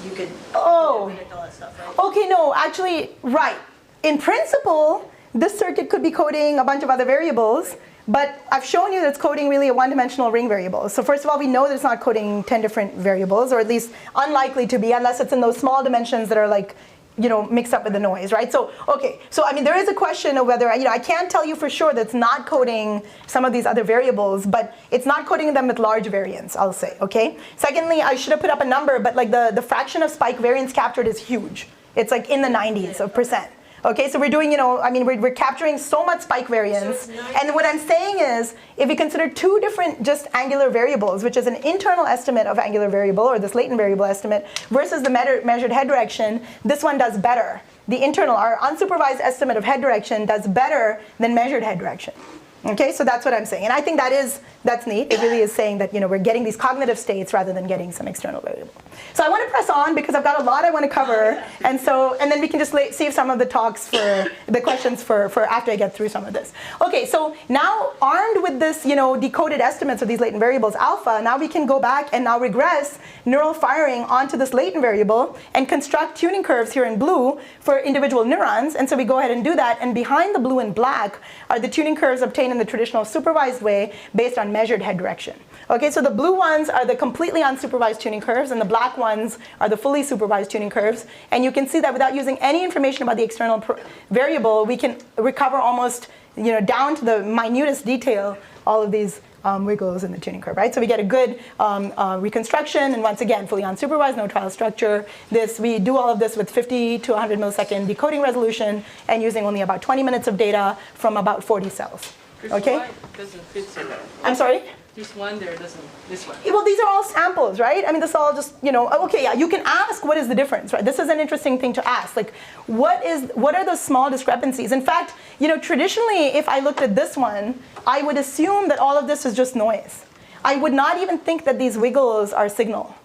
[SPEAKER 13] you could predict all that stuff, right?
[SPEAKER 3] Okay, no, actually, right. In principle, this circuit could be coding a bunch of other variables. But I've shown you that it's coding really a one-dimensional ring variable. So first of all, we know that it's not coding 10 different variables, or at least unlikely to be, unless it's in those small dimensions that are like, mixed up with the noise, right? So, okay, so I mean, there is a question of whether, I can't tell you for sure that it's not coding some of these other variables, but it's not coding them with large variance, I'll say, okay? Secondly, I should have put up a number, but like the fraction of spike variance captured is huge. It's like in the 90s of percent. Okay, so we're doing, we're capturing so much spike variance. And what I'm saying is, if we consider two different just angular variables, which is an internal estimate of angular variable, or this latent variable estimate, versus the measured head direction, this one does better. The internal, our unsupervised estimate of head direction does better than measured head direction. Okay, so that's what I'm saying. And I think that's neat. It really is saying that we're getting these cognitive states rather than getting some external variable. So I want to press on because I've got a lot I want to cover. And then we can just save some of the talks for the questions for after I get through some of this. Okay, so now armed with this decoded estimates of these latent variables alpha, now we can go back and now regress neural firing onto this latent variable and construct tuning curves here in blue for individual neurons. And so we go ahead and do that. And behind the blue and black are the tuning curves obtained in the traditional supervised way based on measured head direction. Okay, so the blue ones are the completely unsupervised tuning curves, and the black ones are the fully supervised tuning curves. And you can see that without using any information about the external variable, we can recover almost down to the minutest detail all of these wiggles in the tuning curve, right? So we get a good reconstruction, and once again, fully unsupervised, no trial structure. We do all of this with 50 to 100 millisecond decoding resolution and using only about 20 minutes of data from about 40 cells. Okay?
[SPEAKER 2] This one doesn't fit so well.
[SPEAKER 3] I'm sorry?
[SPEAKER 2] This one there doesn't, this one.
[SPEAKER 3] Well, these are all samples, right? I mean, this all just, okay, yeah, you can ask what is the difference, right? This is an interesting thing to ask. Like, what are those small discrepancies? In fact, traditionally, if I looked at this one, I would assume that all of this is just noise. I would not even think that these wiggles are signal.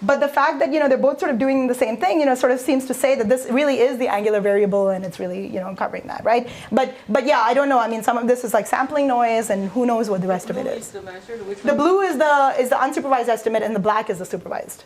[SPEAKER 3] But the fact that they're both sort of doing the same thing, sort of seems to say that this really is the angular variable, and it's really covering that, right? But yeah, I don't know. I mean, some of this is like sampling noise, and who knows what the rest of it is. The blue is the unsupervised estimate, and the black is the supervised.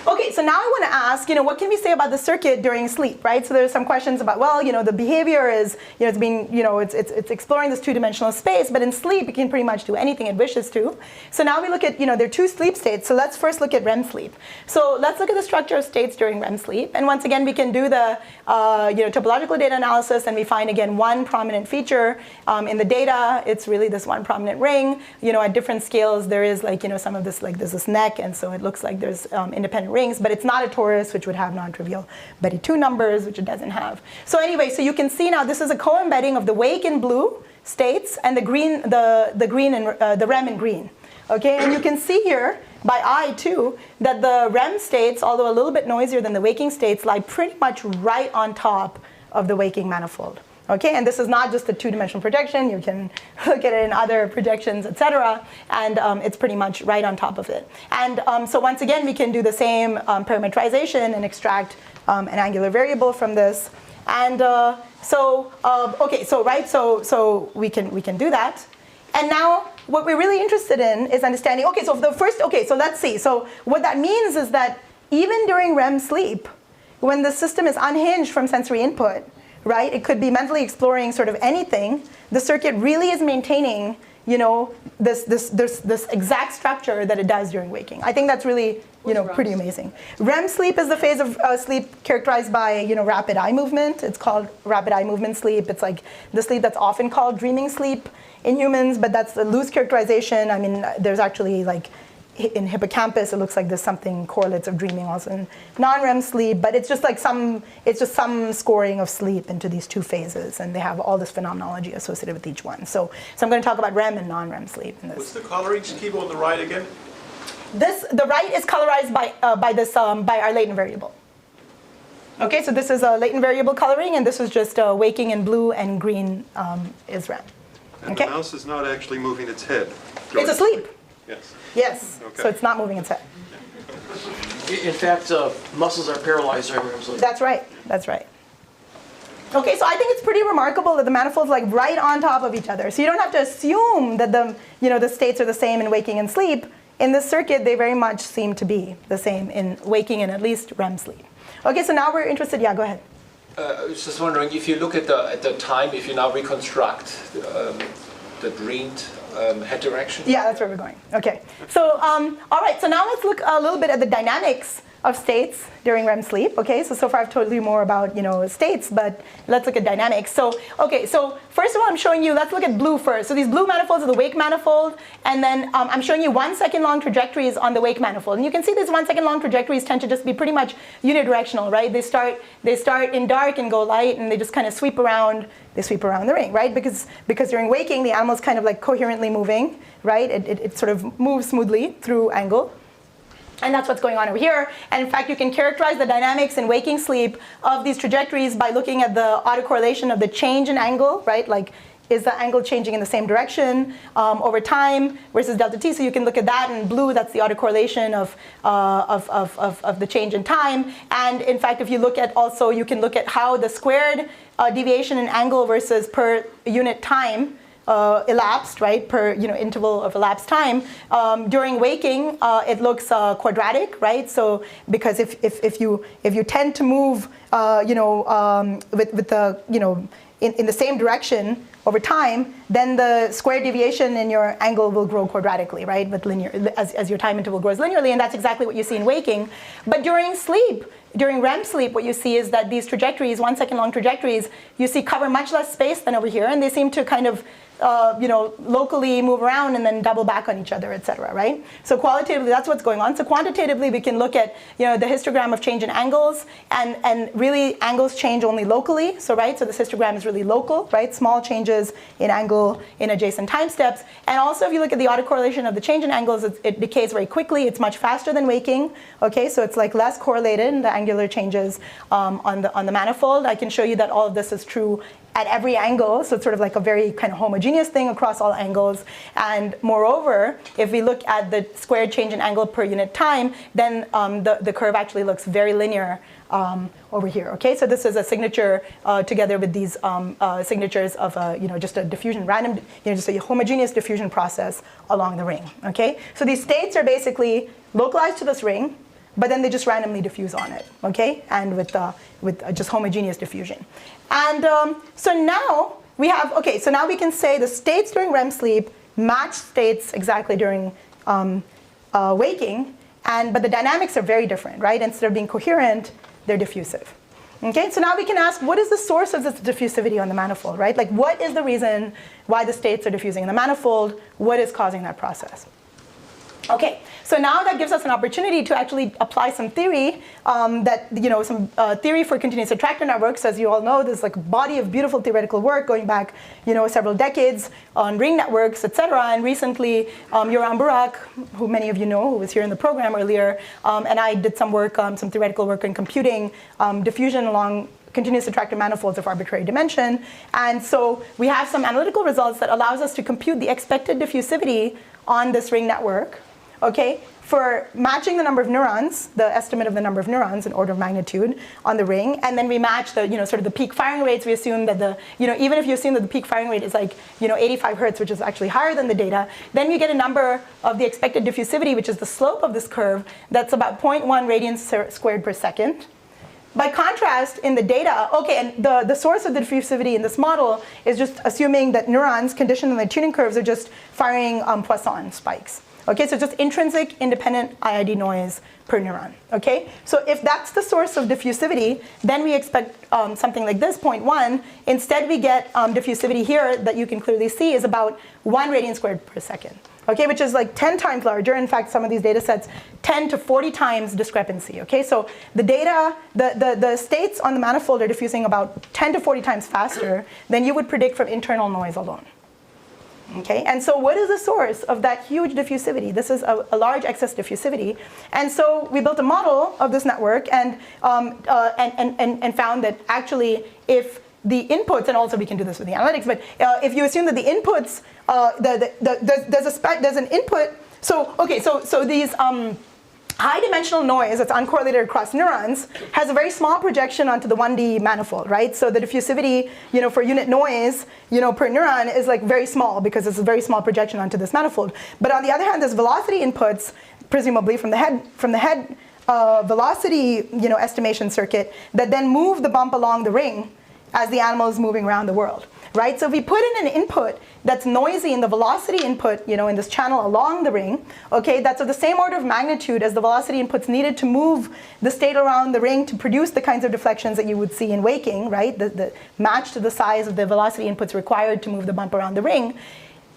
[SPEAKER 3] Okay, so now I want to ask, what can we say about the circuit during sleep, right? So there's some questions about, well, the behavior is, it's being, it's exploring this two-dimensional space, but in sleep it can pretty much do anything it wishes to. So now we look at, there are two sleep states. So let's first look at REM sleep. So let's look at the structure of states during REM sleep. And once again, we can do the, topological data analysis, and we find again one prominent feature in the data. It's really this one prominent ring. At different scales, there is like, some of this, like there's this neck, and so it looks like there's independent rings, but it's not a torus, which would have non-trivial Betty 2 numbers, which it doesn't have. So anyway, so you can see now this is a co-embedding of the wake in blue, states, and the REM in green. Okay, and you can see here by eye too that the REM states, although a little bit noisier than the waking states, lie pretty much right on top of the waking manifold. Okay, and this is not just a two-dimensional projection. You can look at it in other projections, etc. And it's pretty much right on top of it. And so once again, we can do the same parametrization and extract an angular variable from this. And so we can do that. And now what we're really interested in is understanding. Okay, so let's see. So what that means is that even during REM sleep, when the system is unhinged from sensory input, right? It could be mentally exploring sort of anything. The circuit really is maintaining, this exact structure that it does during waking. I think that's really, pretty amazing. REM sleep is the phase of sleep characterized by, rapid eye movement. It's called rapid eye movement sleep. It's like the sleep that's often called dreaming sleep in humans, but that's a loose characterization. I mean, there's actually in hippocampus, it looks like there's something correlates of dreaming also in non-REM sleep, but it's just some scoring of sleep into these two phases, and they have all this phenomenology associated with each one. So I'm going to talk about REM and non-REM sleep in this.
[SPEAKER 11] What's the coloring scheme on the right again?
[SPEAKER 3] The right is colorized by our latent variable. Okay, so this is a latent variable coloring, and this is just waking in blue, and green is REM.
[SPEAKER 7] And the mouse is not actually moving its head.
[SPEAKER 3] It's asleep.
[SPEAKER 7] Yes.
[SPEAKER 3] Yes,
[SPEAKER 7] Okay.
[SPEAKER 3] so it's not moving its head.
[SPEAKER 8] In fact, muscles are paralyzed during REM sleep.
[SPEAKER 3] That's right. Okay, so I think it's pretty remarkable that the manifolds right on top of each other. So you don't have to assume that the states are the same in waking and sleep. In this circuit, they very much seem to be the same in waking and at least REM sleep. Okay, so now we're interested. Yeah, go ahead.
[SPEAKER 1] I was just wondering if you look at the time, if you now reconstruct the green head direction.
[SPEAKER 3] Yeah, that's where we're going. Okay. So, all right. So now let's look a little bit at the dynamics of states during REM sleep. Okay. So far I've told you more about states, but let's look at dynamics. So So first of all, I'm showing you. Let's look at blue first. So these blue manifolds are the wake manifold, and then I'm showing you 1 second long trajectories on the wake manifold. And you can see these 1 second long trajectories tend to just be pretty much unidirectional, right? They start in dark and go light, and they just kind of sweep around. They sweep around the ring, right? Because during waking, the animal is kind of coherently moving, right? It sort of moves smoothly through angle. And that's what's going on over here. And in fact, you can characterize the dynamics in waking sleep of these trajectories by looking at the autocorrelation of the change in angle, right? Is the angle changing in the same direction over time versus delta t? So you can look at that in blue. That's the autocorrelation of the change in time. And in fact, if you look at also, you can look at how the squared deviation in angle versus per unit time elapsed, right, per interval of elapsed time. During waking, it looks quadratic, right? So because if you tend to move, with the in the same direction over time, then the square deviation in your angle will grow quadratically, right? With linear, as your time interval grows linearly, and that's exactly what you see in waking. But during sleep, during REM sleep, what you see is that these trajectories, 1 second long trajectories, you see cover much less space than over here, and they seem to kind of locally move around and then double back on each other, et cetera, right? So qualitatively, that's what's going on. So quantitatively, we can look at the histogram of change in angles, and really angles change only locally. So right, so this histogram is really local, right? Small changes in angle in adjacent time steps. And also, if you look at the autocorrelation of the change in angles, it decays very quickly. It's much faster than waking. Okay, so it's less correlated in the angular changes on the manifold. I can show you that all of this is true at every angle, so it's sort of a very kind of homogeneous thing across all angles. And moreover, if we look at the squared change in angle per unit time, then the curve actually looks very linear over here. Okay, so this is a signature together with these signatures of just a diffusion, random, just a homogeneous diffusion process along the ring. Okay, so these states are basically localized to this ring, but then they just randomly diffuse on it, okay? And with just homogeneous diffusion. And so now we have, okay, so now we can say the states during REM sleep match states exactly during waking, but the dynamics are very different, right? Instead of being coherent, they're diffusive. Okay, so now we can ask, what is the source of this diffusivity on the manifold, right? What is the reason why the states are diffusing in the manifold? What is causing that process? Okay, so now that gives us an opportunity to actually apply some theory, some theory for continuous attractor networks. As you all know, there's like a body of beautiful theoretical work going back, several decades on ring networks, etc. And recently, Yoram Burak, who many of you know, who was here in the program earlier, and I did some work, some theoretical work in computing diffusion along continuous attractor manifolds of arbitrary dimension. And so we have some analytical results that allows us to compute the expected diffusivity on this ring network. Okay, for matching the number of neurons, the estimate of the number of neurons in order of magnitude on the ring, and then we match the, sort of the peak firing rates. We assume that the, even if you assume that the peak firing rate is like, 85 hertz, which is actually higher than the data, then you get a number of the expected diffusivity, which is the slope of this curve, that's about 0.1 radians squared per second. By contrast, in the data, okay, and the source of the diffusivity in this model is just assuming that neurons conditioned in the tuning curves are just firing Poisson spikes. Okay, so just intrinsic independent IID noise per neuron. Okay, so if that's the source of diffusivity, then we expect something like this, 0.1. Instead, we get diffusivity here that you can clearly see is about 1 radian squared per second. Okay, which is like 10 times larger. In fact, some of these data sets, 10 to 40 times discrepancy. Okay, so the data, the states on the manifold are diffusing about 10 to 40 times faster than you would predict from internal noise alone. Okay, and so what is the source of that huge diffusivity? This is a large excess diffusivity. And so we built a model of this network and found that actually if the inputs, and also we can do this with the analytics, but if you assume that the inputs, there's an input, so these high dimensional noise that's uncorrelated across neurons has a very small projection onto the 1D manifold, right? So the diffusivity, for unit noise, per neuron is like very small because it's a very small projection onto this manifold. But on the other hand, there's velocity inputs, presumably from the head velocity, estimation circuit that then move the bump along the ring as the animal is moving around the world, right? So if we put in an input that's noisy in the velocity input, in this channel along the ring, okay, that's of the same order of magnitude as the velocity inputs needed to move the state around the ring to produce the kinds of deflections that you would see in waking, right? The match to the size of the velocity inputs required to move the bump around the ring.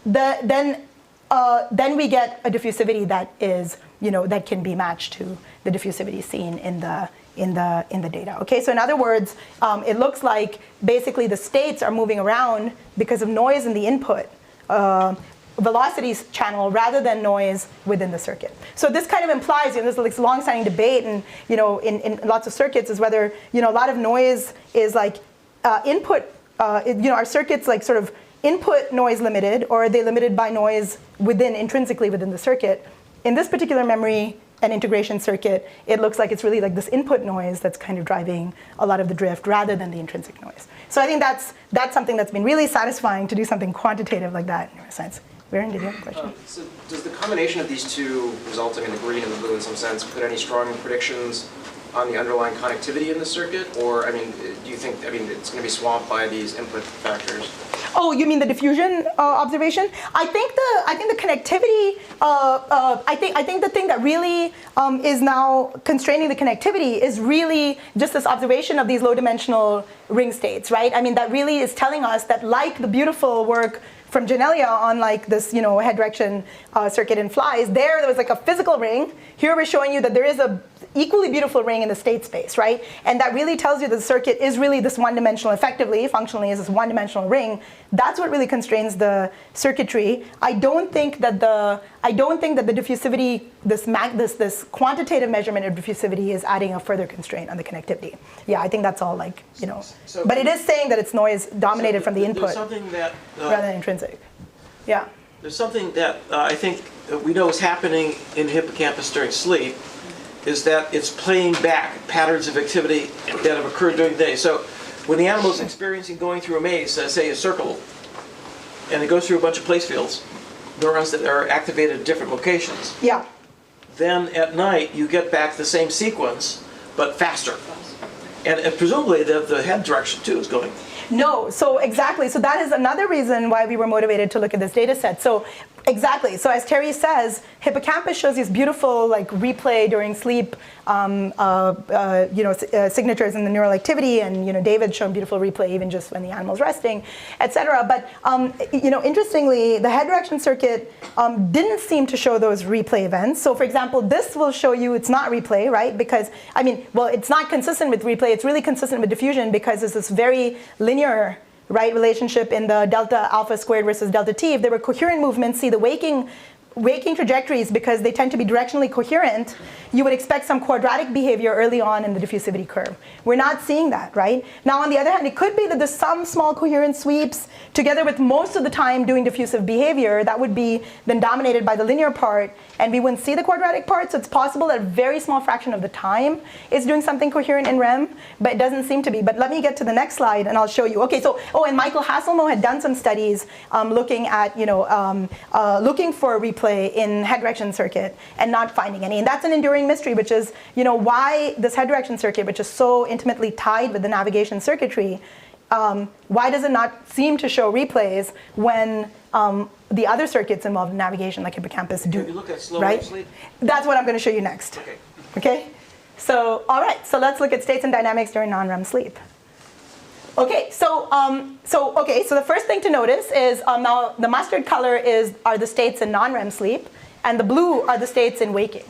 [SPEAKER 3] Then we get a diffusivity that is, that can be matched to the diffusivity seen in the data. Okay, so in other words, it looks like basically the states are moving around because of noise in the input velocity channel rather than noise within the circuit. So this kind of implies, there's this long-standing debate, and in lots of circuits is whether a lot of noise is like input. Are circuits like sort of input noise limited, or are they limited by noise intrinsically within the circuit? In this particular memory and integration circuit, it looks like it's really like this input noise that's kind of driving a lot of the drift rather than the intrinsic noise. So I think that's something that's been really satisfying to do something quantitative like that in neuroscience. Viren, did you have a question?
[SPEAKER 14] So does the combination of these two, resulting in the green and the blue in some sense, put any strong predictions on the underlying connectivity in the circuit? Or, do you think, it's going to be swamped by these input factors?
[SPEAKER 3] Oh, you mean the diffusion observation? I think the connectivity. I think the thing that really is now constraining the connectivity is really just this observation of these low-dimensional ring states, right? That really is telling us that, like the beautiful work from Janelia on like this, head direction circuit in flies, there was like a physical ring. Here we're showing you that there is a equally beautiful ring in the state space, right? And that really tells you that the circuit is really this one-dimensional, effectively, functionally, is this one-dimensional ring. That's what really constrains the circuitry. I don't think that the diffusivity, this quantitative measurement of diffusivity is adding a further constraint on the connectivity. Yeah, I think that's all like,
[SPEAKER 8] So,
[SPEAKER 3] but it is saying that it's noise dominated from the input
[SPEAKER 8] There's something that
[SPEAKER 3] rather than intrinsic. Yeah.
[SPEAKER 8] There's something that I think we know is happening in the hippocampus during sleep, is that it's playing back patterns of activity that have occurred during the day. So when the animal is experiencing going through a maze, say a circle, and it goes through a bunch of place fields, neurons that are activated at different locations.
[SPEAKER 3] Yeah.
[SPEAKER 8] Then at night you get back the same sequence, but faster. And presumably the head direction too is going.
[SPEAKER 3] No, so exactly. So that is another reason why we were motivated to look at this data set. So Exactly. So as Terry says, hippocampus shows these beautiful like replay during sleep, signatures in the neural activity, and David's shown beautiful replay even just when the animal's resting, etc. But interestingly, the head direction circuit didn't seem to show those replay events. So for example, this will show you it's not replay, right? Because it's not consistent with replay. It's really consistent with diffusion because it's this very linear relationship in the delta alpha squared versus delta t. If there were coherent movements, see the waking trajectories, because they tend to be directionally coherent, you would expect some quadratic behavior early on in the diffusivity curve. We're not seeing that, right? Now, on the other hand, it could be that there's some small coherent sweeps together with most of the time doing diffusive behavior that would be then dominated by the linear part, and we wouldn't see the quadratic part. So it's possible that a very small fraction of the time is doing something coherent in REM, but it doesn't seem to be. But let me get to the next slide and I'll show you. Okay, so, and Michael Hasselmo had done some studies looking at, looking for a replay in head direction circuit and not finding any. And that's an enduring mystery, which is, why this head direction circuit, which is so intimately tied with the navigation circuitry, why does it not seem to show replays when the other circuits involved in navigation, like hippocampus, do?
[SPEAKER 8] You look at slow wave sleep?
[SPEAKER 3] That's what I'm going to show you next. Okay? So, all right. So let's look at states and dynamics during non-REM sleep. Okay, so the first thing to notice is now the mustard color are the states in non-REM sleep, and the blue are the states in waking.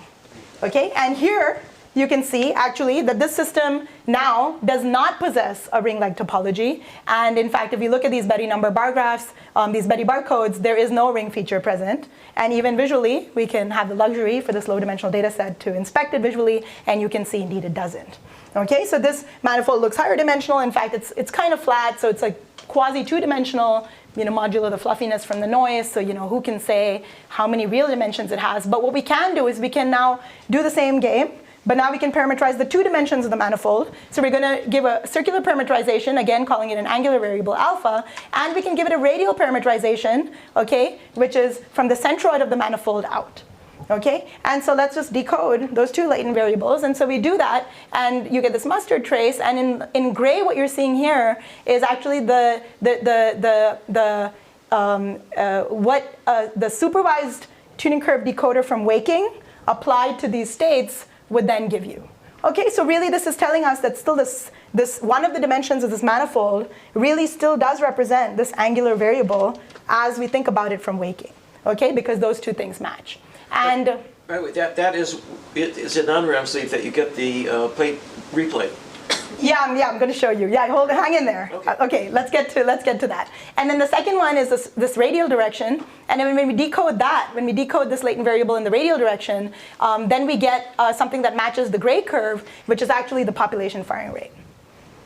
[SPEAKER 3] Okay, and here you can see actually that this system now does not possess a ring-like topology. And in fact, if you look at these Betty number bar graphs, these Betty barcodes, there is no ring feature present. And even visually, we can have the luxury for this low-dimensional data set to inspect it visually, and you can see indeed it doesn't. Okay, so this manifold looks higher dimensional. In fact, it's kind of flat, so it's like quasi two-dimensional, modulo the fluffiness from the noise. So who can say how many real dimensions it has? But what we can do is we can now do the same game, but now we can parameterize the two dimensions of the manifold. So we're going to give a circular parameterization, again calling it an angular variable alpha, and we can give it a radial parameterization, okay, which is from the centroid of the manifold out. Okay, and so let's just decode those two latent variables. And so we do that, and you get this mustard trace. And in gray, what you're seeing here is actually the supervised tuning curve decoder from waking applied to these states would then give you. Okay, so really this is telling us that still this one of the dimensions of this manifold really still does represent this angular variable as we think about it from waking. Okay, because those two things match. And
[SPEAKER 8] by the way, that is in non-REM sleep that you get the plate replay.
[SPEAKER 3] Yeah, I'm going to show you. Yeah, hang in there. Okay, let's get to that. And then the second one is this radial direction. And then when we decode that, when we decode this latent variable in the radial direction, then we get something that matches the gray curve, which is actually the population firing rate.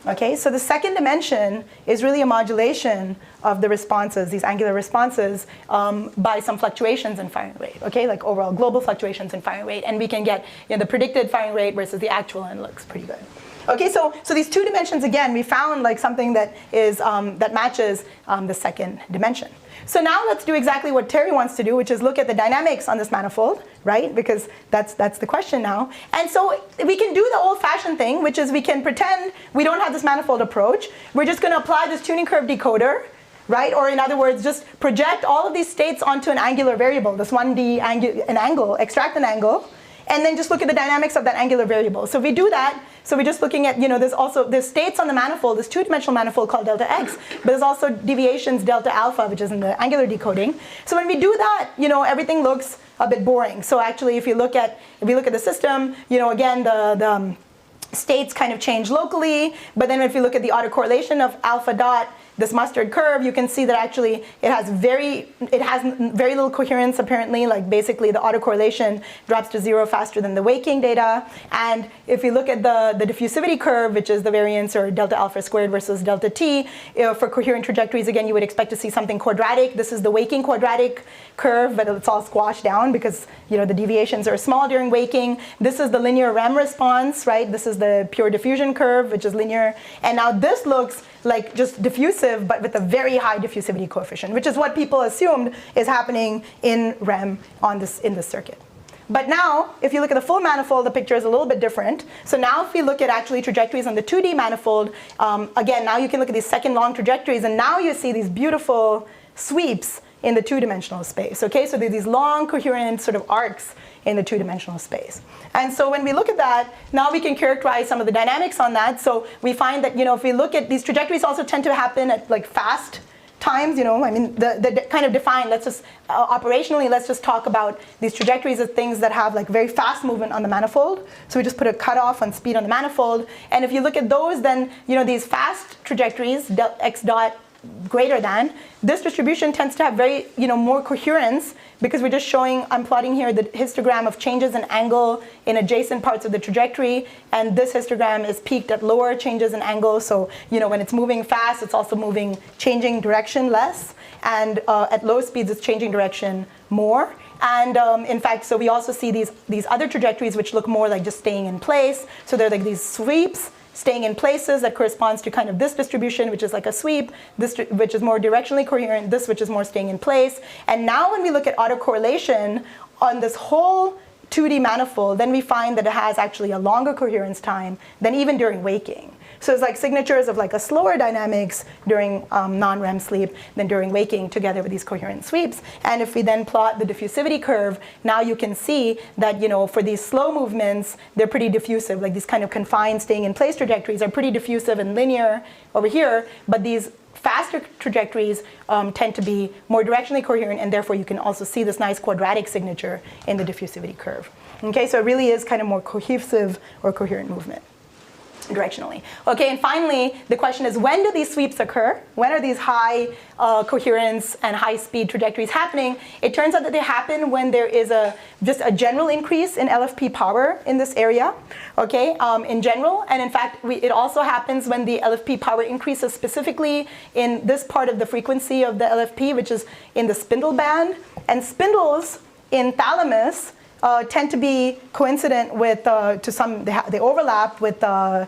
[SPEAKER 3] Okay, so the second dimension is really a modulation of the responses, these angular responses, by some fluctuations in firing rate. Okay, like overall global fluctuations in firing rate, and we can get the predicted firing rate versus the actual, and it looks pretty good. Okay, so these two dimensions again, we found like something that is that matches the second dimension. So now let's do exactly what Terry wants to do, which is look at the dynamics on this manifold, right? Because that's the question now. And so we can do the old-fashioned thing, which is we can pretend we don't have this manifold approach. We're just going to apply this tuning curve decoder, right? Or in other words, just project all of these states onto an angular variable, this 1D angle, extract an angle, and then just look at the dynamics of that angular variable. So if we do that, so we're just looking at, there's states on the manifold, this two-dimensional manifold called delta x, but there's also deviations delta alpha, which is in the angular decoding. So when we do that, everything looks a bit boring. So actually, if we look at the system, again, the states kind of change locally, but then if you look at the autocorrelation of alpha dot, this mustard curve, you can see that actually it has very little coherence apparently, like basically the autocorrelation drops to 0 faster than the waking data. And if you look at the diffusivity curve, which is the variance or delta alpha squared versus delta t, for coherent trajectories, again, you would expect to see something quadratic. This is the waking quadratic curve, but it's all squashed down because the deviations are small during waking. This is the linear REM response, right? This is the pure diffusion curve, which is linear. And now this looks like just diffusive, but with a very high diffusivity coefficient, which is what people assumed is happening in REM in this circuit. But now, if you look at the full manifold, the picture is a little bit different. So now if we look at actually trajectories on the 2D manifold, again, now you can look at these second long trajectories, and now you see these beautiful sweeps in the two-dimensional space. Okay, so there's these long coherent sort of arcs in the two-dimensional space. And so when we look at that, now we can characterize some of the dynamics on that. So we find that, if we look at these trajectories also tend to happen at like fast times, I mean, the kind of define, let's just, operationally, let's just talk about these trajectories as things that have like very fast movement on the manifold. So we just put a cutoff on speed on the manifold. And if you look at those, then, these fast trajectories, x dot greater than, this distribution tends to have very, more coherence, because we're just showing, I'm plotting here the histogram of changes in angle in adjacent parts of the trajectory, and this histogram is peaked at lower changes in angle, so, when it's moving fast, it's also changing direction less, and at low speeds, it's changing direction more. And in fact, so we also see these other trajectories which look more like just staying in place, so they're like these sweeps, staying in places that corresponds to kind of this distribution, which is like a sweep, this which is more directionally coherent, this which is more staying in place. And now when we look at autocorrelation on this whole 2D manifold, then we find that it has actually a longer coherence time than even during waking. So it's like signatures of like a slower dynamics during non-REM sleep than during waking, together with these coherent sweeps. And if we then plot the diffusivity curve, now you can see that, for these slow movements, they're pretty diffusive. Like these kind of confined staying in place trajectories are pretty diffusive and linear over here, but these faster trajectories tend to be more directionally coherent, and therefore you can also see this nice quadratic signature in the diffusivity curve. Okay, so it really is kind of more cohesive or coherent movement directionally. Okay, and finally, the question is, when do these sweeps occur? When are these high coherence and high speed trajectories happening? It turns out that they happen when there is just a general increase in LFP power in this area, okay, in general. And in fact, it also happens when the LFP power increases specifically in this part of the frequency of the LFP, which is in the spindle band. And spindles in thalamus tend to be coincident with, they overlap with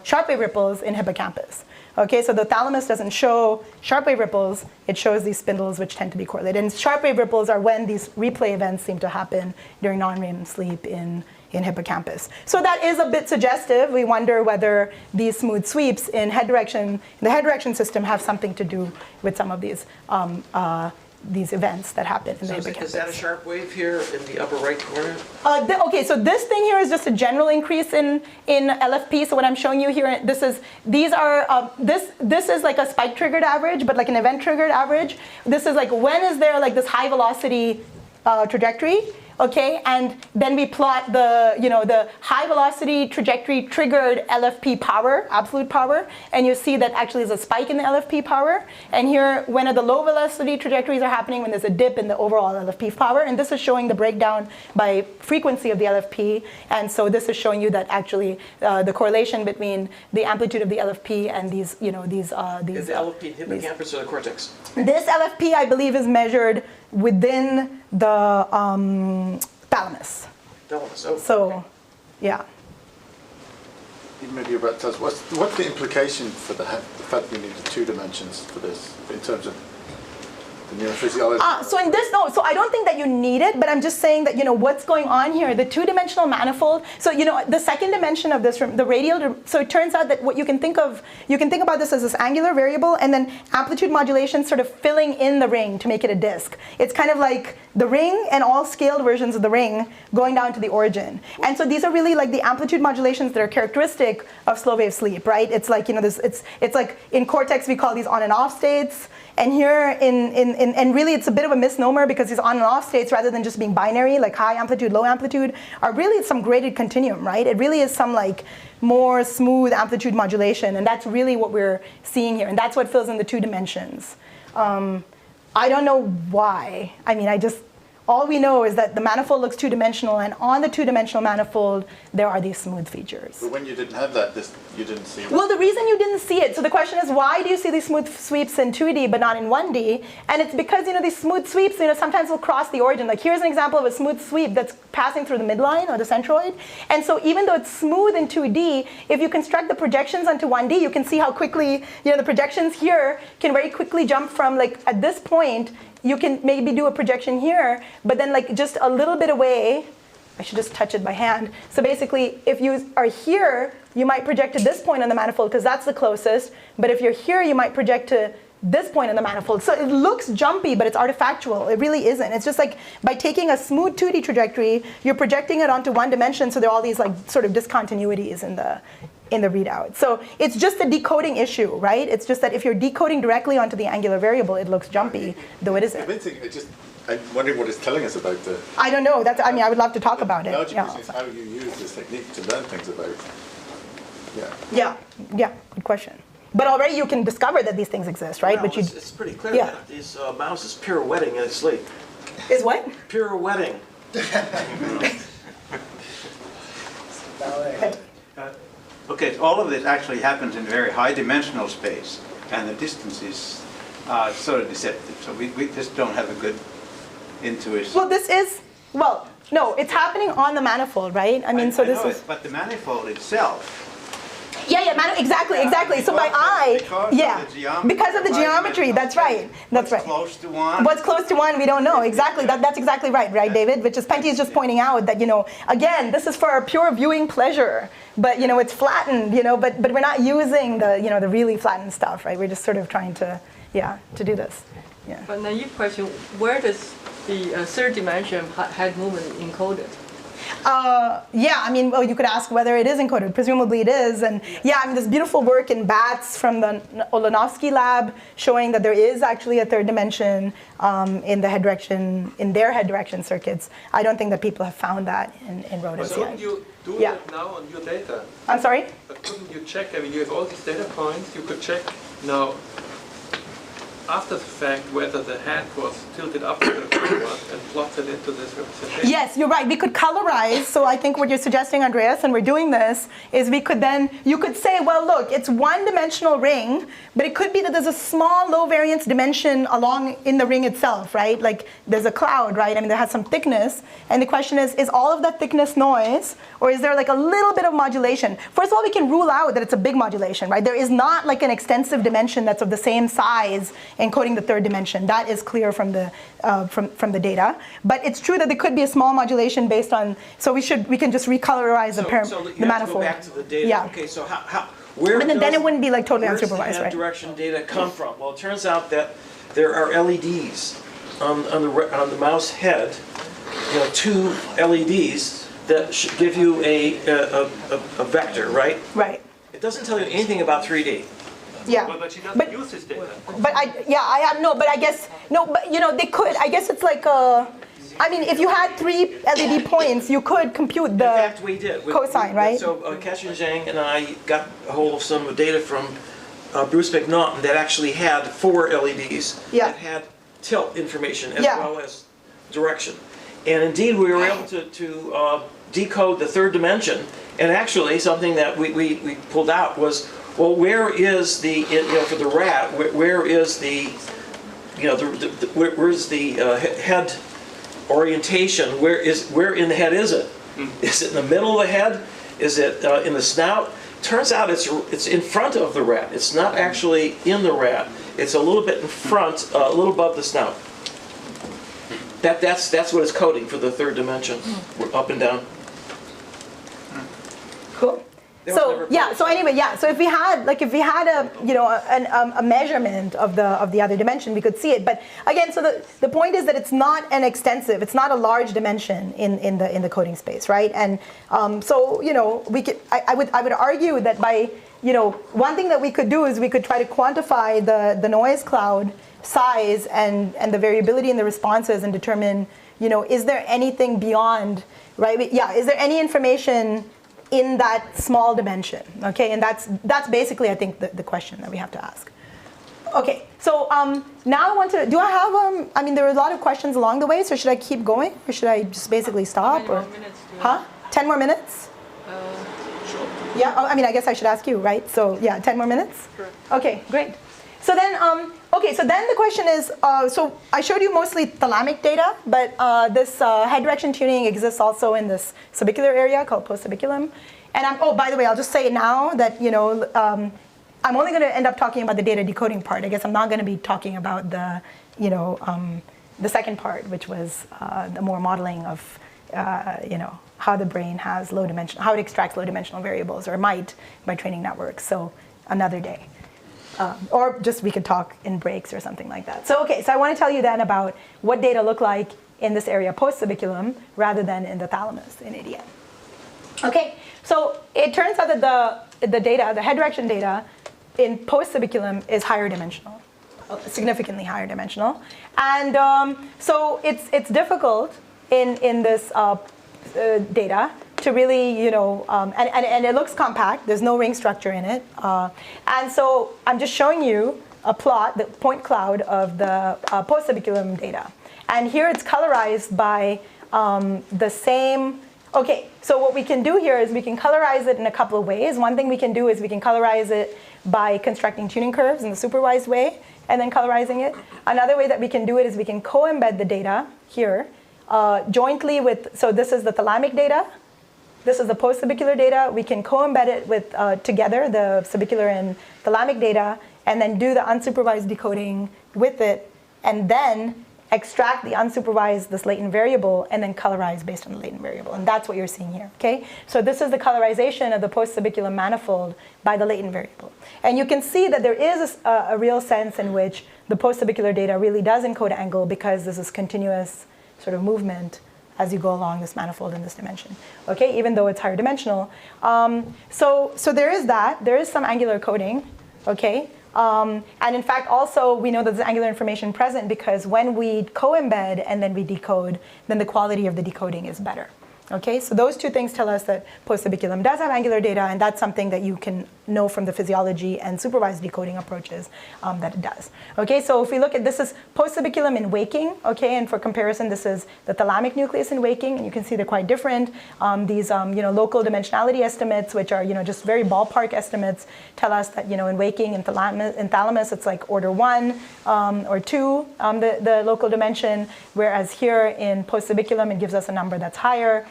[SPEAKER 3] sharp wave ripples in hippocampus. Okay, so the thalamus doesn't show sharp wave ripples, it shows these spindles which tend to be correlated. And sharp wave ripples are when these replay events seem to happen during non-REM sleep in hippocampus. So that is a bit suggestive. We wonder whether these smooth sweeps in the head direction system have something to do with some of these events that happen in the hippocampus.
[SPEAKER 8] Is that a sharp wave here in the upper right corner?
[SPEAKER 3] Okay, so this thing here is just a general increase in LFP. So what I'm showing you here, this is like a spike triggered average, but like an event triggered average. This is like, when is there like this high velocity trajectory? Okay, and then we plot the high velocity trajectory triggered LFP power, absolute power, and you see that actually there's a spike in the LFP power. And here, when the low velocity trajectories are happening, when there's a dip in the overall LFP power, and this is showing the breakdown by frequency of the LFP. And so this is showing you that actually the correlation between the amplitude of the LFP and these. Is
[SPEAKER 8] the LFP hippocampus or the cortex?
[SPEAKER 3] This LFP, I believe, is measured within the thalamus.
[SPEAKER 8] Thalamus, oh.
[SPEAKER 3] So,
[SPEAKER 8] okay.
[SPEAKER 3] Yeah.
[SPEAKER 6] Maybe about us, what's the implication for the fact we need the 2 dimensions for this in terms of the neurophysiology?
[SPEAKER 3] So in this, no, so I don't think that you need it, but I'm just saying that, what's going on here, the 2-dimensional manifold, so, the second dimension of this, the radial, so it turns out that what you can think about this as this angular variable, and then amplitude modulation sort of filling in the ring to make it a disk. It's kind of like the ring and all scaled versions of the ring going down to the origin. And so these are really like the amplitude modulations that are characteristic of slow wave sleep, right? It's like, it's like in cortex we call these on and off states. And here, and really it's a bit of a misnomer, because these on and off states, rather than just being binary, like high amplitude, low amplitude, are really some graded continuum, right? It really is some like more smooth amplitude modulation, and that's really what we're seeing here, and that's what fills in the 2 dimensions. I don't know why. I mean, all we know is that the manifold looks 2-dimensional, and on the 2-dimensional manifold, there are these smooth features.
[SPEAKER 6] But when you didn't have that, you didn't see it.
[SPEAKER 3] Well, the reason you didn't see it, so the question is, why do you see these smooth sweeps in 2D but not in 1D? And it's because, these smooth sweeps, sometimes will cross the origin. Like here's an example of a smooth sweep that's passing through the midline or the centroid. And so even though it's smooth in 2D, if you construct the projections onto 1D, you can see how quickly, the projections here can very quickly jump from, like, at this point, you can maybe do a projection here, but then like just a little bit away, I should just touch it by hand. So basically, if you are here, you might project to this point on the manifold because that's the closest. But if you're here, you might project to this point in the manifold. So it looks jumpy, but it's artifactual. It really isn't. It's just like by taking a smooth 2D trajectory, you're projecting it onto one dimension, so there are all these like sort of discontinuities in the readout. So it's just a decoding issue, right? It's just that if you're decoding directly onto the angular variable, it looks jumpy, though it isn't.
[SPEAKER 6] I'm wondering what it's telling us about the...
[SPEAKER 3] I don't know. I mean, I would love to talk about it.
[SPEAKER 6] Logic is how you use this technique to learn things about.
[SPEAKER 3] Yeah, good question. But already you can discover that these things exist, right?
[SPEAKER 8] Well,
[SPEAKER 3] but
[SPEAKER 8] it's pretty clear that these mouse is pirouetting in its sleep.
[SPEAKER 3] Is what?
[SPEAKER 8] Pirouetting.
[SPEAKER 15] Okay, all of this actually happens in very high dimensional space, and the distances are sort of deceptive. So we just don't have a good intuition.
[SPEAKER 3] Well, no, it's happening on the manifold, right? I mean,
[SPEAKER 15] But the manifold itself.
[SPEAKER 3] Exactly. So my eye, because of the geometry. That's right.
[SPEAKER 15] What's close to one?
[SPEAKER 3] What's close to one, we don't know. Exactly. That's exactly right, David? Which is Penty is just pointing out that, again, this is for our pure viewing pleasure, but it's flattened, but we're not using the really flattened stuff, right? We're just sort of trying to do this. Yeah.
[SPEAKER 2] But naive question: where does the third dimension head movement encoded?
[SPEAKER 3] I mean, well, you could ask whether it is encoded. Presumably it is. And there's beautiful work in bats from the Olanovsky lab showing that there is actually a third dimension in their head direction circuits. I don't think that people have found that in rodents yet.
[SPEAKER 5] Couldn't you do that now on your data?
[SPEAKER 3] I'm sorry?
[SPEAKER 5] But couldn't you check? I mean, you have all these data points. You could check now, after the fact, whether the head was tilted upward or downward and plot it into this representation.
[SPEAKER 3] Yes, you're right. We could colorize. So I think what you're suggesting, Andreas, and we're doing this, is you could say, well, look, it's one-dimensional ring, but it could be that there's a small low-variance dimension along in the ring itself, right? Like there's a cloud, right? I mean, that has some thickness. And the question is all of that thickness noise, or is there like a little bit of modulation? First of all, we can rule out that it's a big modulation, right? There is not like an extensive dimension that's of the same size encoding the third dimension. That is clear from the data. But it's true that there could be a small modulation based on. So we can just recolorize the manifold.
[SPEAKER 8] Go back to the data.
[SPEAKER 3] Yeah.
[SPEAKER 8] Okay, so where
[SPEAKER 3] but then it wouldn't be like totally
[SPEAKER 8] where's
[SPEAKER 3] unsupervised,
[SPEAKER 8] the head
[SPEAKER 3] right?
[SPEAKER 8] direction data come from? Well, it turns out that there are LEDs on the mouse head. Two LEDs that should give you a vector, right?
[SPEAKER 3] Right.
[SPEAKER 8] It doesn't tell you anything about 3D.
[SPEAKER 3] Yeah.
[SPEAKER 5] Well, but she doesn't use this data.
[SPEAKER 3] But they could. I guess it's like if you had 3 LED points, you could compute the
[SPEAKER 8] In fact, we did.
[SPEAKER 3] cosine, right?
[SPEAKER 8] So Kashin Zhang and I got a hold of some data from Bruce McNaughton that actually had 4 LEDs that had tilt information as well as direction. And indeed, we were able to decode the third dimension. And actually, something that we pulled out was, well, where is the for the rat? Where is the where's the head orientation? Where in the head is it? Is it in the middle of the head? Is it in the snout? Turns out it's in front of the rat. It's not actually in the rat. It's a little bit in front, a little above the snout. That's what it's coding for the third dimension, up and down.
[SPEAKER 3] Cool. So if we had a measurement of the other dimension, we could see it. But again, so the point is that it's not it's not a large dimension in the coding space, right? And I would argue that by one thing that we could do is we could try to quantify the noise cloud size and the variability in the responses and determine is there anything beyond, right? Is there any information in that small dimension, okay? And that's basically, I think, the question that we have to ask. Okay, so now I want to, do I have, there were a lot of questions along the way, so should I keep going, or should I just basically stop?
[SPEAKER 2] How many more minutes do you
[SPEAKER 3] 10 more minutes?
[SPEAKER 5] Sure.
[SPEAKER 3] Yeah, I guess I should ask you, right? So, 10 more minutes?
[SPEAKER 2] Sure.
[SPEAKER 3] Okay, great. So then, so then the question is, so I showed you mostly thalamic data, but this head direction tuning exists also in this subicular area called postsubiculum. And by the way, I'll just say now that, I'm only going to end up talking about the data decoding part. I guess I'm not going to be talking about the, the second part, which was the more modeling of, how the brain has how it extracts low dimensional variables, or might by training networks. So another day. Or just we could talk in breaks or something like that. So okay, so I want to tell you then about what data look like in this area post-subiculum rather than in the thalamus in ADN. Okay, so it turns out that the data, the head direction data in post-subiculum is higher dimensional, significantly higher dimensional. And so it's difficult in this data to really, and it looks compact. There's no ring structure in it. And so I'm just showing you a plot, the point cloud of the post-subiculum data. And here it's colorized by the same. Okay, so what we can do here is we can colorize it in a couple of ways. One thing we can do is we can colorize it by constructing tuning curves in the supervised way and then colorizing it. Another way that we can do it is we can co-embed the data here jointly with, so this is the thalamic data. This is the post-subicular data. We can co-embed it with together, the subicular and thalamic data, and then do the unsupervised decoding with it, and then extract the unsupervised, this latent variable, and then colorize based on the latent variable. And that's what you're seeing here, okay? So this is the colorization of the post-subiculum manifold by the latent variable. And you can see that there is a real sense in which the post-subicular data really does encode angle because this is continuous sort of movement as you go along this manifold in this dimension, okay? Even though it's higher dimensional. So there is that. There is some angular coding, okay? And in fact, also, we know that there's angular information present because when we co-embed and then we decode, then the quality of the decoding is better. Okay, so those two things tell us that post-subiculum does have angular data, and that's something that you can know from the physiology and supervised decoding approaches that it does. Okay, so if we look at, this is post-subiculum in waking, okay, and for comparison, this is the thalamic nucleus in waking, and you can see they're quite different. These, local dimensionality estimates, which are, just very ballpark estimates, tell us that, in waking and thalamus, it's like order 1 or 2, the local dimension, whereas here in post-subiculum, it gives us a number that's higher.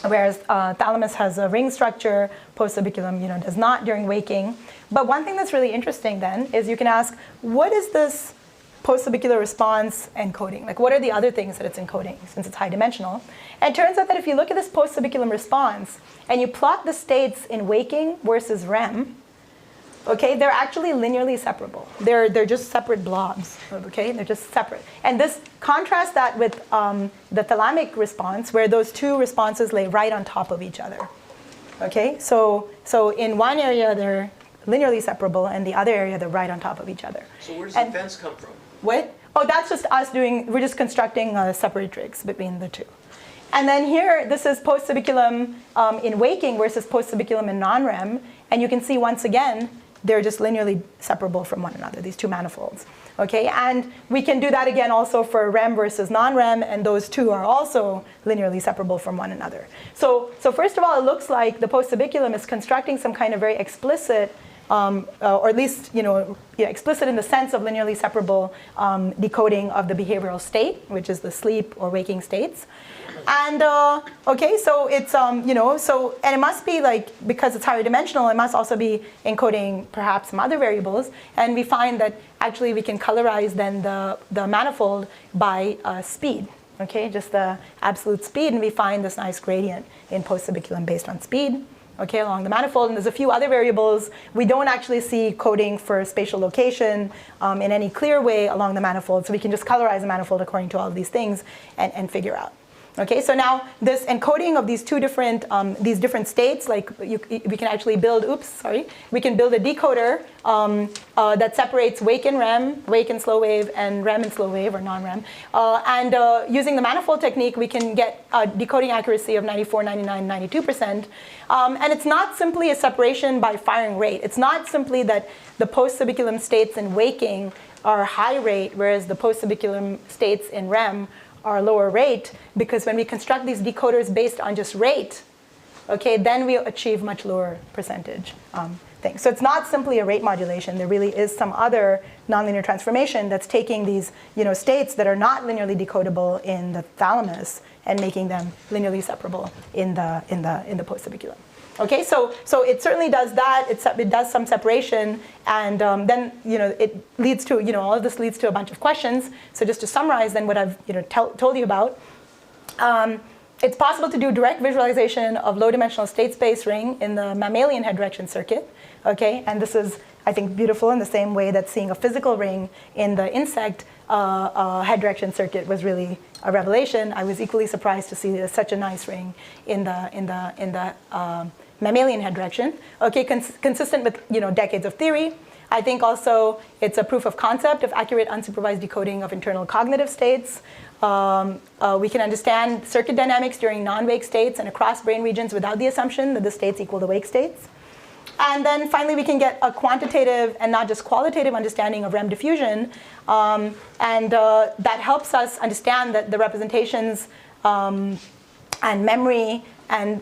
[SPEAKER 3] Whereas thalamus has a ring structure, post-subiculum, does not during waking. But one thing that's really interesting then is you can ask, what is this post-subicular response encoding? Like, what are the other things that it's encoding since it's high dimensional? And it turns out that if you look at this post-subiculum response and you plot the states in waking versus REM, okay, they're actually linearly separable. They're just separate blobs, okay? They're just separate. And this contrasts that with the thalamic response, where those two responses lay right on top of each other, okay? So in one area, they're linearly separable, and the other area, they're right on top of each other.
[SPEAKER 8] So where does the fence come from?
[SPEAKER 3] What? Oh, that's just us we're just constructing separatrix between the two. And then here, this is post-subiculum in waking versus post-subiculum in non-REM, and you can see once again, they're just linearly separable from one another, these two manifolds. Okay, and we can do that again also for REM versus non-REM, and those two are also linearly separable from one another. So first of all, it looks like the post-subiculum is constructing some kind of very explicit, or at least explicit in the sense of linearly separable decoding of the behavioral state, which is the sleep or waking states. And okay, so it's and it must be like, because it's higher dimensional, it must also be encoding perhaps some other variables. And we find that actually we can colorize then the manifold by speed. Okay, just the absolute speed, and we find this nice gradient in post-subiculum based on speed. Okay, along the manifold, and there's a few other variables. We don't actually see coding for spatial location in any clear way along the manifold, so we can just colorize the manifold according to all of these things and figure out. Okay, so now this encoding of these different states, like we can actually build, we can build a decoder that separates wake and REM, wake and slow wave, and REM and slow wave, or non-REM. And using the manifold technique, we can get a decoding accuracy of 94, 99, 92%. And it's not simply a separation by firing rate. It's not simply that the post-subiculum states in waking are high rate, whereas the post-subiculum states in REM are lower rate, because when we construct these decoders based on just rate, okay, then we achieve much lower percentage things. So it's not simply a rate modulation. There really is some other nonlinear transformation that's taking these states that are not linearly decodable in the thalamus and making them linearly separable in the post-subiculum. Okay, so it certainly does that. It does some separation, and then it leads to all of this leads to a bunch of questions. So just to summarize, then what I've told you about, it's possible to do direct visualization of low-dimensional state space ring in the mammalian head direction circuit. Okay, and this is I think, beautiful in the same way that seeing a physical ring in the insect head direction circuit was really a revelation. I was equally surprised to see such a nice ring in the mammalian head direction. Okay, consistent with decades of theory. I think also it's a proof of concept of accurate unsupervised decoding of internal cognitive states. We can understand circuit dynamics during non-wake states and across brain regions without the assumption that the states equal the wake states. And then finally, we can get a quantitative and not just qualitative understanding of REM diffusion. That helps us understand that the representations and memory and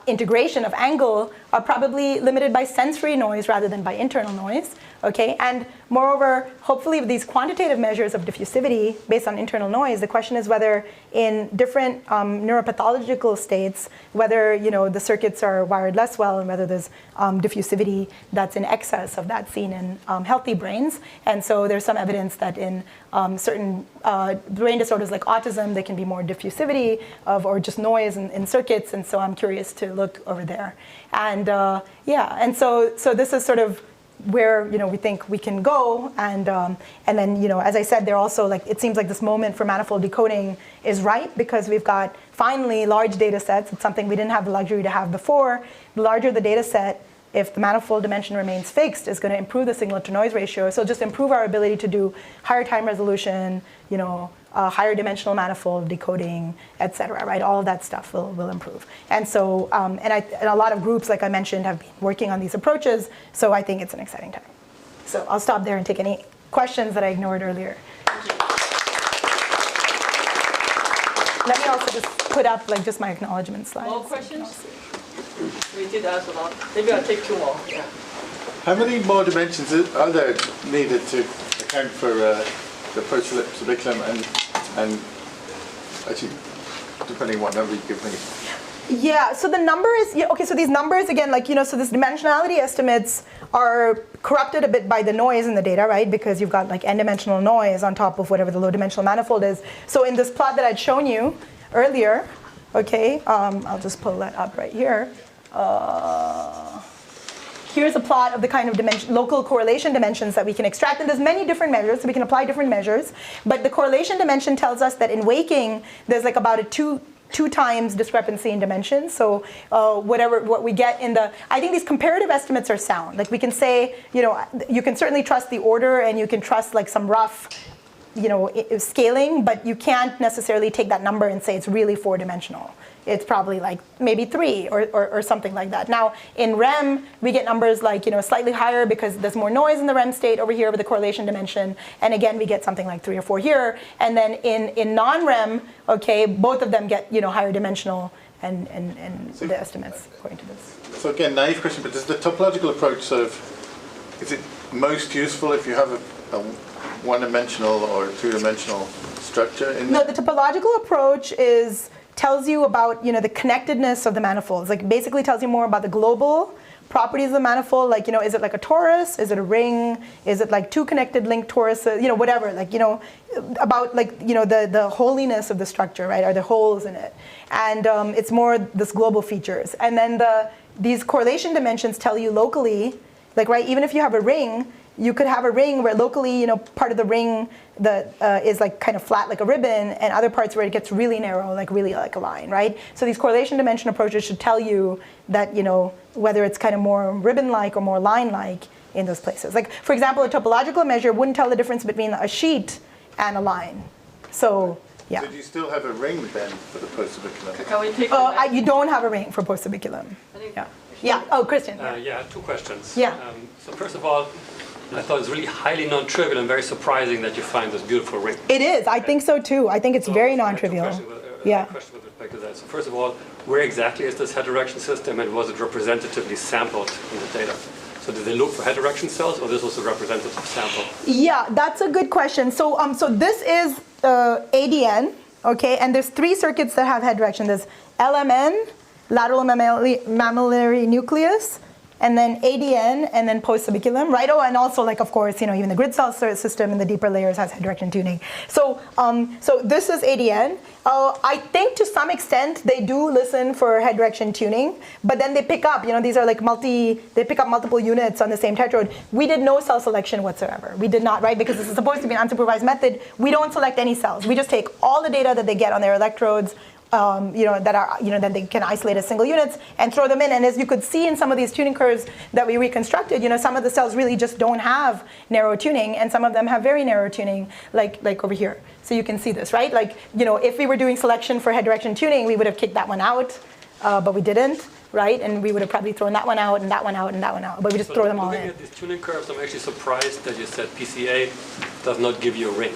[SPEAKER 3] integration of angle are probably limited by sensory noise rather than by internal noise. Okay, and moreover, hopefully with these quantitative measures of diffusivity based on internal noise, the question is whether in different neuropathological states, whether the circuits are wired less well and whether there's diffusivity that's in excess of that seen in healthy brains. And so there's some evidence that in certain brain disorders like autism, there can be more diffusivity or just noise in circuits. And so I'm curious to look over there. And and so this is sort of where we think we can go, and then as I said, they're also it seems like this moment for manifold decoding is right because we've got finally large data sets. It's something we didn't have the luxury to have before. The larger the data set, if the manifold dimension remains fixed, is going to improve the signal to noise ratio. So just improve our ability to do higher time resolution, higher dimensional manifold decoding, et cetera, right? All of that stuff will improve. And so, and a lot of groups, like I mentioned, have been working on these approaches. So I think it's an exciting time. So I'll stop there and take any questions that I ignored earlier. Let me also just put up just my acknowledgement slides.
[SPEAKER 2] More questions? We did ask a lot. Maybe I'll take 2 more. Yeah.
[SPEAKER 6] How many more dimensions are there needed to account for the prosubiculum and actually, depending on what number you give me?
[SPEAKER 3] Yeah, so the number is, okay, so these numbers, again, so this dimensionality estimates are corrupted a bit by the noise in the data, right? Because you've got n-dimensional noise on top of whatever the low dimensional manifold is. So in this plot that I'd shown you earlier, okay, I'll just pull that up right here. Here's a plot of the kind of local correlation dimensions that we can extract. And there's many different measures, so we can apply different measures. But the correlation dimension tells us that in waking, there's about a two times discrepancy in dimensions. So what we get in I think these comparative estimates are sound. We can say, you can certainly trust the order and you can trust some rough scaling, but you can't necessarily take that number and say it's really 4-dimensional. It's probably maybe 3 or something like that. Now, in REM, we get numbers slightly higher because there's more noise in the REM state over here with the correlation dimension. And again, we get something like 3 or 4 here. And then in non-REM, okay, both of them get higher dimensional and the estimates according to this.
[SPEAKER 6] So again, naive question, but does the topological approach is it most useful if you have a 1-dimensional or 2-dimensional structure in there?
[SPEAKER 3] No, the topological approach tells you about the connectedness of the manifolds. Basically tells you more about the global properties of the manifold. Is it like a torus? Is it a ring? Is it 2 connected linked toruses? Whatever. About the holiness of the structure, right? Are there holes in it? And it's more this global features. And then these correlation dimensions tell you locally, right? Even if you have a ring, you could have a ring where locally, part of the ring is kind of flat like a ribbon, and other parts where it gets really narrow, really like a line, right? So these correlation dimension approaches should tell you that, whether it's kind of more ribbon-like or more line-like in those places. For example, a topological measure wouldn't tell the difference between a sheet and a line. So, yeah.
[SPEAKER 6] So do you still have a ring then for the post-subiculum?
[SPEAKER 2] Can we take
[SPEAKER 3] you don't have a ring for post-subiculum. Yeah. Yeah. Oh, Christian.
[SPEAKER 16] Yeah, 2 questions.
[SPEAKER 3] Yeah.
[SPEAKER 16] So first of all, I thought it's really highly non-trivial and very surprising that you find this beautiful ring.
[SPEAKER 3] It is. I think so too. I think it's very non-trivial.
[SPEAKER 16] Yeah. Question with respect to that. So first of all, where exactly is this head direction system, and was it representatively sampled in the data? So did they look for head direction cells, or this was a representative sample? Yeah,
[SPEAKER 3] that's a good question. So so this is ADN, okay, and there's 3 circuits that have head direction. There's LMN, lateral mammillary nucleus, and then ADN, and then post-subiculum, right? Oh, and also, like, of course, even the grid cell system in the deeper layers has head direction tuning. So, so this is ADN. I think to some extent they do listen for head direction tuning, but then they pick up, these are like they pick up multiple units on the same tetrode. We did no cell selection whatsoever. We did not, right? Because this is supposed to be an unsupervised method. We don't select any cells. We just take all the data that they get on their electrodes, that they can isolate as single units and throw them in. And as you could see in some of these tuning curves that we reconstructed, some of the cells really just don't have narrow tuning, and some of them have very narrow tuning, like over here. So you can see this, right? Like, if we were doing selection for head direction tuning, we would have kicked that one out, but we didn't, right? And we would have probably thrown that one out, and that one out, and that one out. But we just throw them all in.
[SPEAKER 16] Looking at these tuning curves, I'm actually surprised that you said PCA does not give you a ring.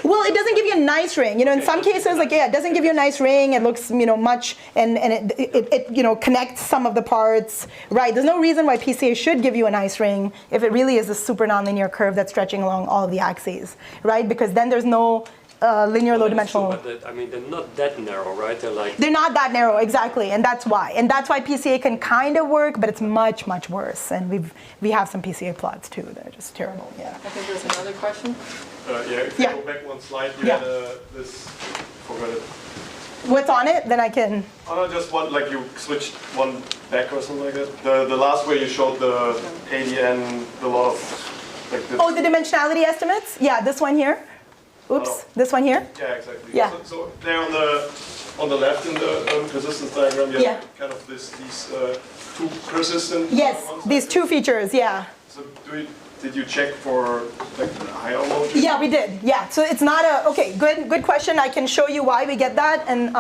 [SPEAKER 3] Well, it doesn't give you a nice ring. In some cases, like, it doesn't give you a nice ring. It looks, much, and it connects some of the parts, right? There's no reason why PCA should give you a nice ring if it really is a super nonlinear curve that's stretching along all of the axes, right? Because then there's no linear low dimensional.
[SPEAKER 16] True, but they're not that narrow, right?
[SPEAKER 3] They're not that narrow, exactly, and that's why. And that's why PCA can kind of work, but it's much, much worse. And we have some PCA plots too. They're just terrible. Yeah.
[SPEAKER 2] I think there's another question.
[SPEAKER 10] If you go back one slide, you had this. Forgot it.
[SPEAKER 3] What's on it? Then I can.
[SPEAKER 10] Oh no, just one. Like you switched one back or something like that. The last where you showed the ADN, a lot of like.
[SPEAKER 3] The dimensionality estimates. Yeah, this one here. Oops, this one here?
[SPEAKER 10] Yeah, exactly.
[SPEAKER 3] Yeah.
[SPEAKER 10] So there on the left in the persistence diagram, you have kind of these two persistent ones.
[SPEAKER 3] These two features, yeah.
[SPEAKER 10] So did you check for like higher or low?
[SPEAKER 3] Yeah, we did. Yeah. So it's not good question. I can show you why we get that, and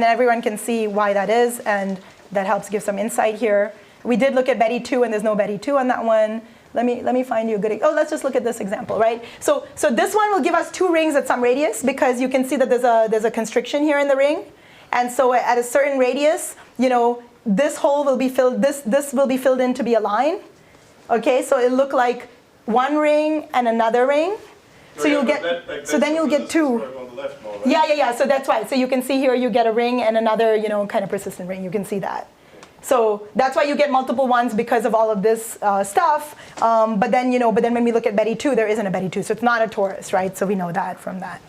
[SPEAKER 3] everyone can see why that is, and that helps give some insight here. We did look at Betty 2, and there's no Betty 2 on that one. Let me find you a good. Let's just look at this example, right? So this one will give us 2 rings at some radius, because you can see that there's a constriction here in the ring, and so at a certain radius, this hole will be filled. This will be filled in to be a line. Okay, so it'll look like one ring and another ring. So you'll get. So then you'll get 2.
[SPEAKER 10] On the left more, right?
[SPEAKER 3] Yeah. So that's right. So you can see here you get a ring and another, kind of persistent ring. You can see that. So that's why you get multiple ones, because of all of this stuff. But then when we look at Betty 2, there isn't a Betty 2, so it's not a torus, right? So we know that from that,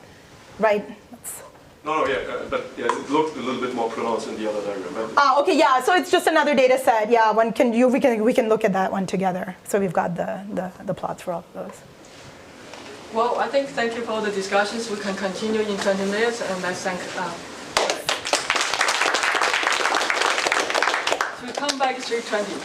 [SPEAKER 3] right?
[SPEAKER 10] But it looked a little bit more pronounced in the other diagram.
[SPEAKER 3] Okay, yeah. So it's just another data set. Yeah, we can look at that one together. So we've got the plots for all of those.
[SPEAKER 2] Well, thank you for all the discussions. We can continue in 20 minutes, and I thank. So we come back 3:20.